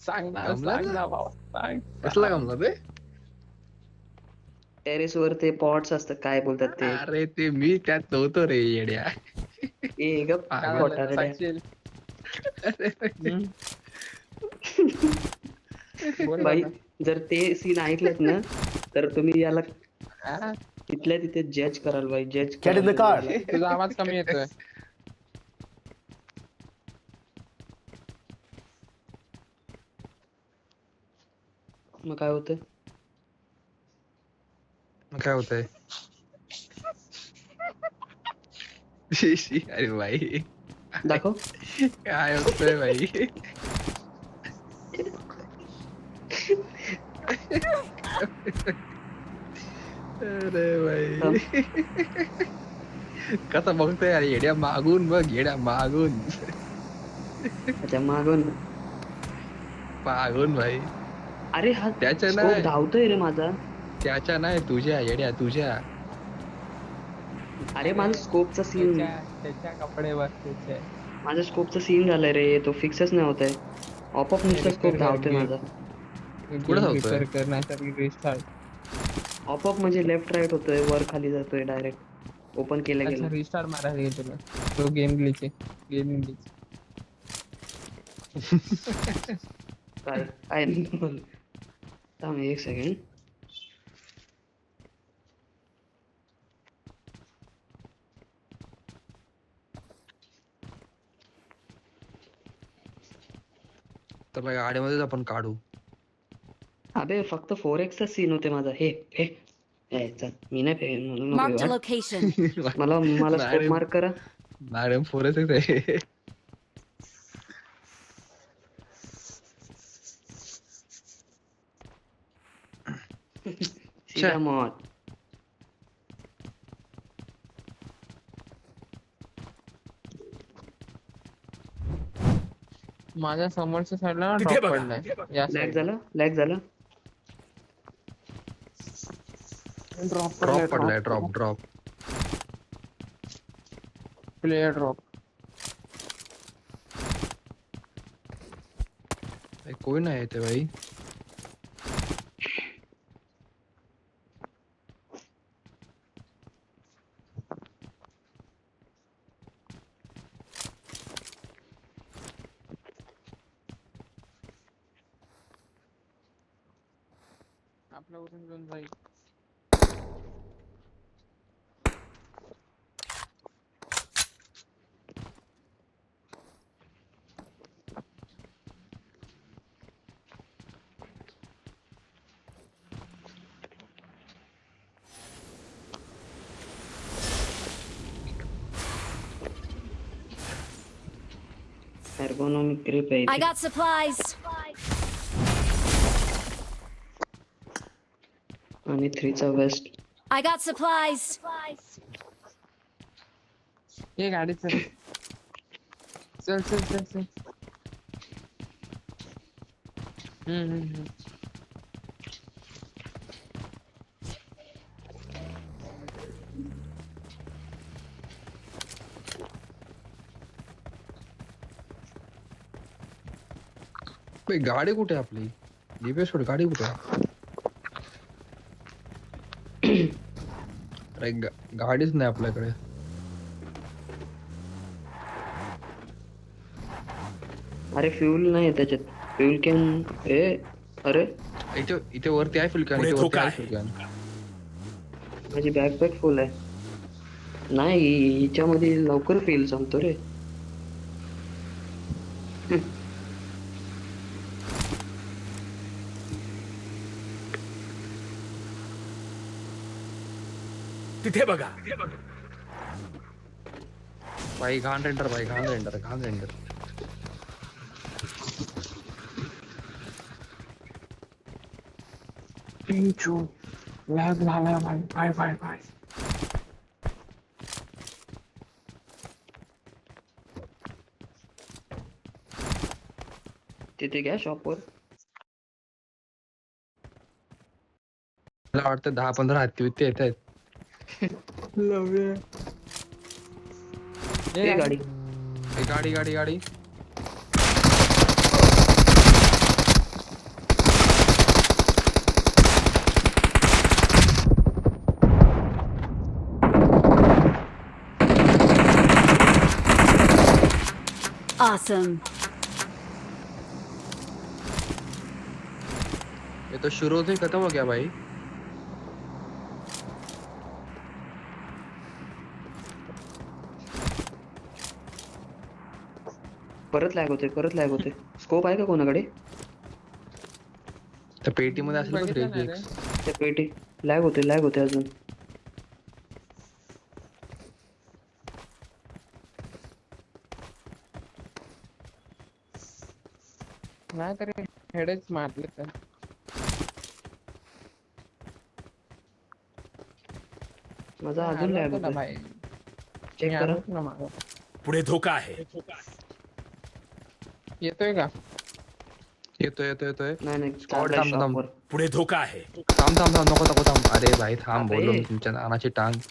सांग ना गमला सांग ना? ना भाऊ सांग. कसला गमला ते? टेरेस वर ते पॉट्स असतात, काय बोलतात ते? अरे ते मी त्यात नव्हतो रे येड्या. ए गप काय पागल. झालं खोटारड्या. सांगशील? हम्म. बोल बाई, आता. जर ते सीन ऐकलत ना तर तुम्ही याला हा? तिथल्या तिथे जज कराल बाई, जज Get in the car. तुझा आवाज कमी येतोय. मग काय होतं? काय होतंय? शी शी, अरे भाई दाखव. काय होतंय भाई? अरे भाई कसा बघतोय यार, येड्या मागून बघ, येड्या मागून अच्छा, मागून. मागून भाई. अरे हा त्याच्या स्कोप नाही. धावतोय रे माझा. त्याच्या नाही, तुझ्या येड्या तुझ्या. अरे माझा स्कोपचा सीन, त्याच्या कपडेवर त्याचे. माझा स्कोपचा सीन झालाय रे, तो फिक्सच नाही होत आहे. ऑपअप नुसता स्कोप धावतोय माझा. कुठं धावतोय? रिपेअर करण्यासाठी रिस्टार्ट. ऑपअप म्हणजे लेफ्ट राईट होतोय, वर खाली जातोय डायरेक्ट. ओपन केलं अच्छा गेलं. रिस्टार्ट मारायला घे तुला. तो गेम ग्लिच आहे. Game glitch. काय काय नाही बोल. थांब एक सेकंड. तर भाई गाडीमध्येच आपण काढू. अबे फक्त 4x चा सीन होते माझा. हे हे हे, चल मी नाही म्हणून नको Marked a वाट. location. मला मला स्कोप मार्क करा. मॅडम फोरच आहे. सीधा मौत. माझ्या समोरच्या साईडला तिथे ड्रॉप बघा. पडलाय. या लॅग side ला. झाला, लॅग झाला. ड्रॉप पडलाय, ड्रॉप. Player drop. कोई नाही येते भाई. आपल्यावरून घेऊन जाईल. एर्गोनॉमिक ग्रिप आहे I इथे. got supplies. आणि 3 चा वेस्ट. I got supplies. ये गाडी चल. चल चल चल चल. हम्म. भाई गाडी कुठे आहे आपली? दिव्या सोड, गाडी कुठे आहे? अरे गाडीच नाही आपल्याकडे. अरे फ्यूल नाही त्याच्यात. Fuel can. अरे इथे वरती आहे फुल कॅन. पुढे इथे वरती धोका आहे आहे. फुल कॅन. माझी बॅकपॅक फुल आहे. नाही हिच्यामध्ये लवकर फील संपतो रे. तिथे बघा. भाई घाण रेंडर, भाई घाण रेंडर. लॅग झालाय भाई. बाय. तिथे घ्या शॉपवर. मला वाटतं 10-15 हत्ती वित्ते येत आहेत. हे गाडी. गाडी. Awesome. ये तो शुरू से ही खत्म हो गया भाई. परत लॅग होते. स्कोप आहे का कोणाकडे? त्या पेटीमध्ये असेल बघ बघितलं नाही रे. 3x. त्या पेटी लॅग होते अजून. नाही तरी हेडच मारले तर. माझा अजून लॅग आलो ना होतोय. भाई. चेक मी करा. आलोच ना मागं. पुढे धोका आहे. येतोय का? येतोय. नाही Squad टाकलाय थांब. shop वर. पुढे धोका आहे. थांब नको थांब. अरे भाई थांब, अबे. बोललो मी तुमच्या नानाची टांग.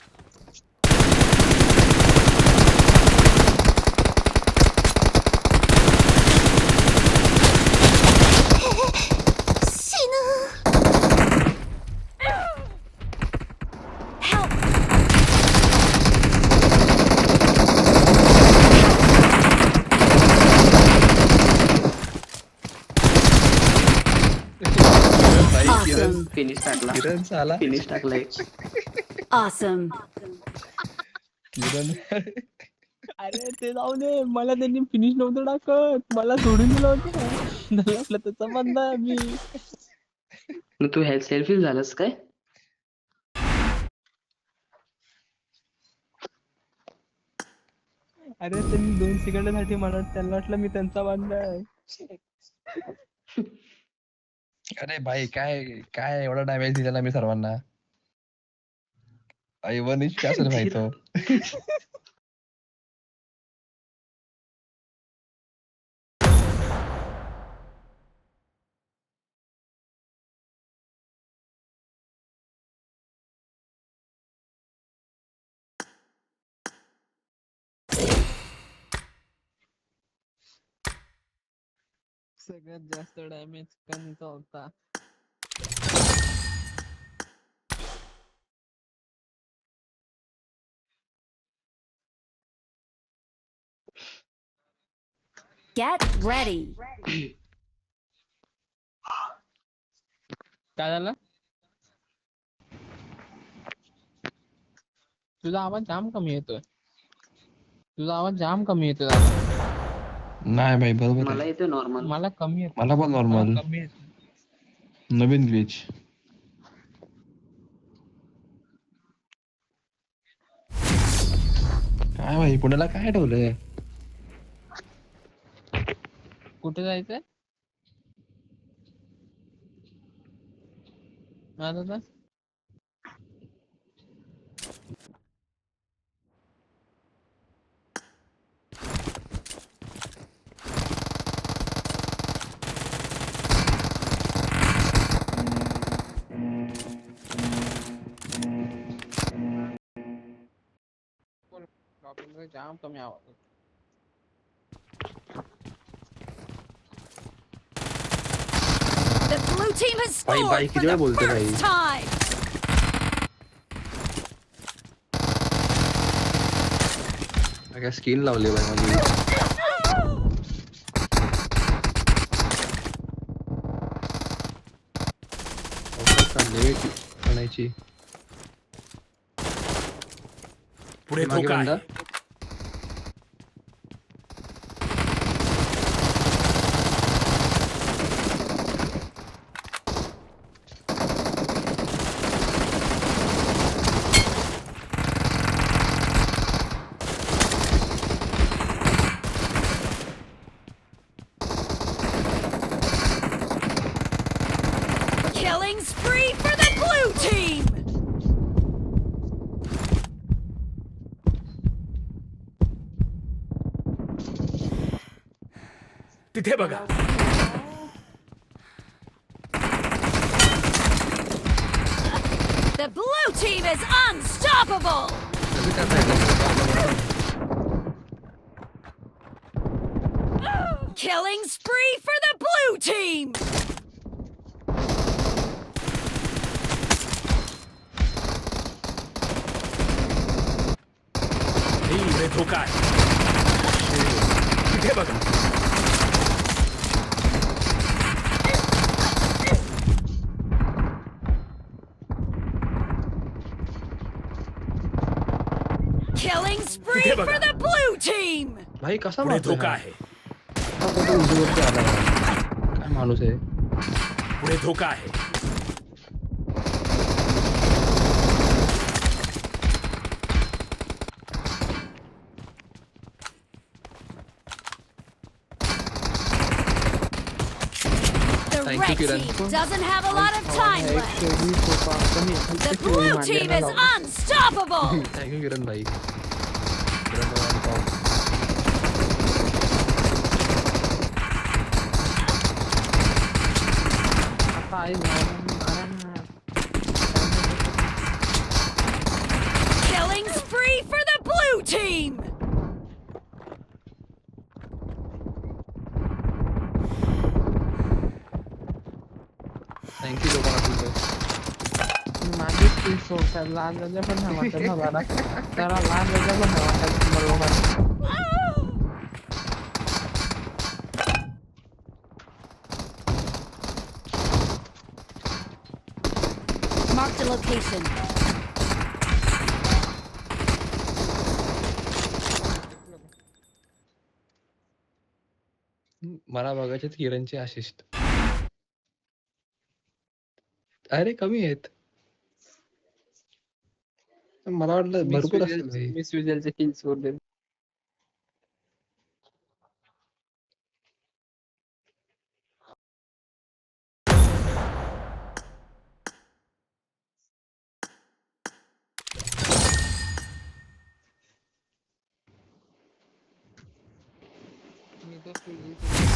Help! भाई Awesome. फिनिश टाकला. किरण साला. फिनिश टाकलाय. Awesome. किरण. अरे ते जाऊ दे, मला त्यांनी फिनिश नव्हतं टाकत, मला सोडून दिलं होतं. मला वाटलं त्याचा बंदा आहे मी. मग तू सेल्फी झालास काय? अरे त्यांनी 2 सेकंदासाठी त्यांना वाटलं मी त्यांचा बंदा आहे. अरे भाई काय एवढा डॅमेज दिलेला मी सर्वांना. वनिश काय असेल भाई तो. सगळ्यात जास्त डॅमेज त्यांचा होता. Get ready. काय झालं? तुझा आवाज जाम कमी येतोय. दादा. नाही भाई बरोबर मला आहे. येतो नॉर्मल. मला कमी येतो. मला पण नॉर्मल. कमी येतो. नवीन ग्लिच. काय भाई पुण्याला काय ठेवलंय? कुठे जायचंय? हा दादा. शॉपिंग जाम कमी आवाज. The blue team has Bye, bye. scored for किती वेळा the बोलते भाई? first time. काय स्किन लावली भाई माझी. आणायची. पुढे मागे धोका बंदा. आहे. Killing spree for the blue team. तिथे बघा. The blue team is unstoppable. Killing spree for the blue team. पुढे धोका आहे. तिथे बघा. Killing spree तिथे for बघा. the blue team! भाई कसा पुढे मारतोय धोका हा? आहे. कसा तो उंचीवरती आला यार? काय माणूस आहे. पुढे धोका आहे. The Thank red you, Kiran. team doesn't have a lot of time left. The blue team is unstoppable! Thank you Kiran भाई. किरण भाई on top. आता आहे ना, मारा ना. Killing spree for the blue team! Thank you लोकांना तुझं. माझी स्किल सोडतात लहान राजा पण नाही वाटत ना मला. त्याला लहान राजा पण नाही वाटत बरोबर. Marked a location. मला बघायचे किरणचे असिस्ट. अरे कमी आहेत. मला वाटलं भरपूर असेल भाई. मिस विजलचे किल सोडले.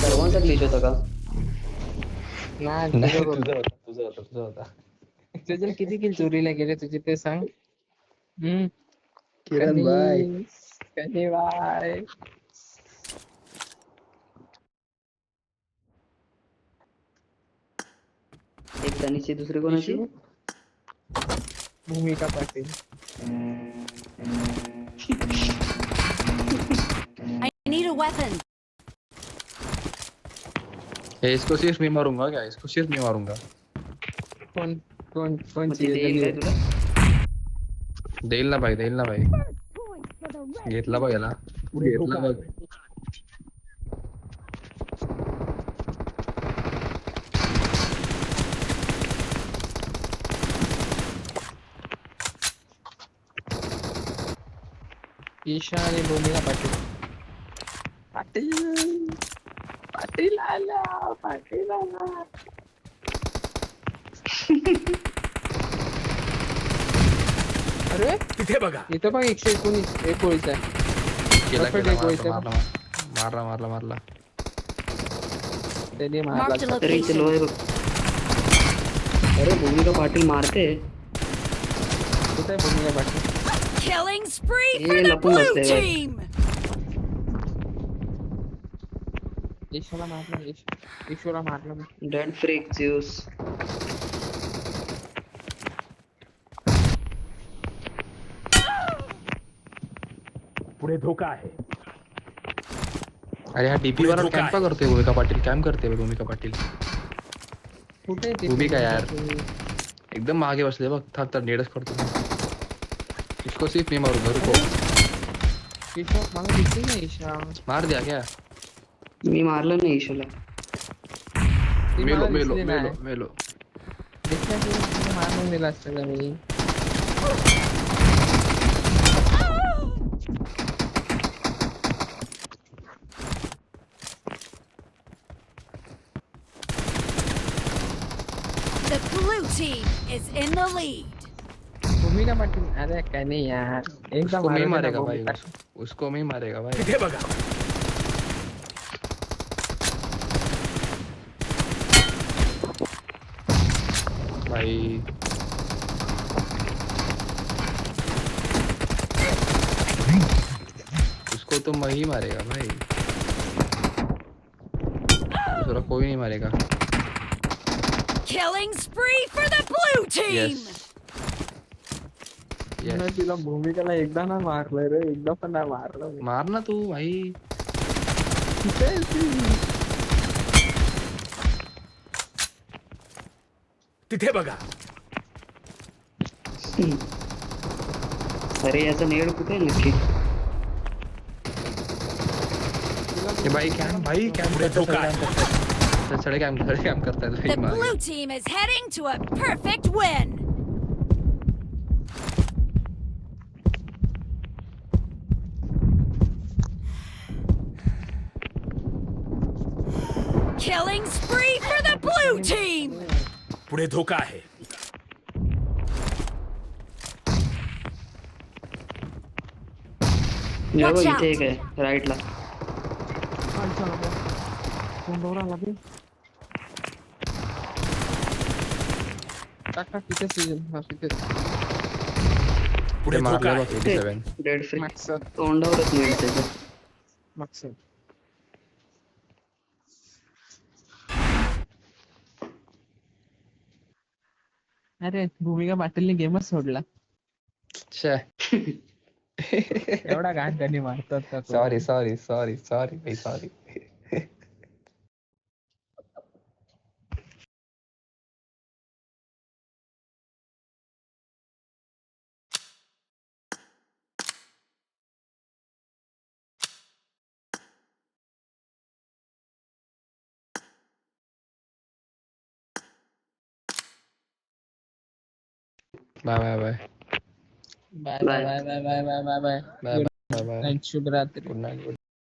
सर्वांचा ग्लिच होता का? नाही नाही तुझं तुझा होता तुझा होता तुझा होता. तुझं किती किल चोरीला गेले तुझे ते सांग. किरण भाई. कधी बाय. एक तनीची दुसरी कोणाची? भूमिका Patil. I need a weapon. इसको सिर्फ मैं मारूंगा क्या? इसको सिर्फ मैं मारूंगा. कोण कोण मग कोणची तिथे येईल काय तुला? देईल ना भाई, देईल ना भाई. घेतला बघ याला. घेतला बघ. ईशा आणि भूमिका पाटील. पाटील पाटील आला पाटील आला. अरे तिथे बघा. इथं पण 119 आहे. केला Perfect केला एक होईल मारला मारला मारला मारला. त्यांनी Marked a मारला. तरी इथे लो location. आहे बघ. अरे भूमिका पाटील मारते. कुठे आहे भूमिका Patil? Killing spree Hey, for the लपून blue बसले बघ. team! ईशाला मारला. ईश्वरा मारला. Dead freak juice. पुढे धोका आहे. अरे हा डीपी वाला धोका कॅम्प का करतोय भूमिका पाटील? कॅम्प करते भूमिका पाटील. कुठे आहे ते? भूमिका यार. एकदम मागे बसले बघ. थांब तर नेडच करतो. इसको सिर्फ मैं मारूंगा. रुको. ईशा मला दिसली नाही ईशा. मार दिया क्या? मी मारलं नाही ईशूला. ती मेलो मला मेलो दिसली मेलो नाही. मेलो. दिसल्या की तिने मारून दिला असतं का मी. The blue team is in the lead. भूमिका पाटील. अरे काय नाही यार. एकदा उसको मैं मारून मारेगा दिला भाई. भूमिका. उसको मैं मारेगा भाई. तिथे बघा. भाई उसको तो मैं ही मारेगा भाई. दूसरा कोई नहीं मारेगा. Killing spree for the blue team! Yes. नाही, तिला भूमिकाला एकदा ना मारलं रे. एकदा पण नाही मारलं मी. मार ना तू भाई. कुठे आहे ती? तिथे बघा. अरे याचा नेड कुठे आहे नक्की? ये भाई कैम पुढे धोका आहे. सड़े कैम करता है भाई The मार blue team is heading to a perfect win. Killing spree for the blue team. पुढे धोका आहे. या बघ, Watch इथे एक आहे राईटला. तोंडावर आला बे. टाक तिथे सीजन हा तिथे पुढे धोका मारले आहे. 87 डेड फ्री. मॅक्स तोंडावरच नेड त्याचं. मॅक्स अरे भूमिका पाटीलने गेमच सोडला. छे एवढा घाण त्यांनी मारतात का कोण? सॉरी भाई sorry bye bye bye bye bye bye bye bye bye bye bye. Bye. Bye bye शुभ रात्री. Good night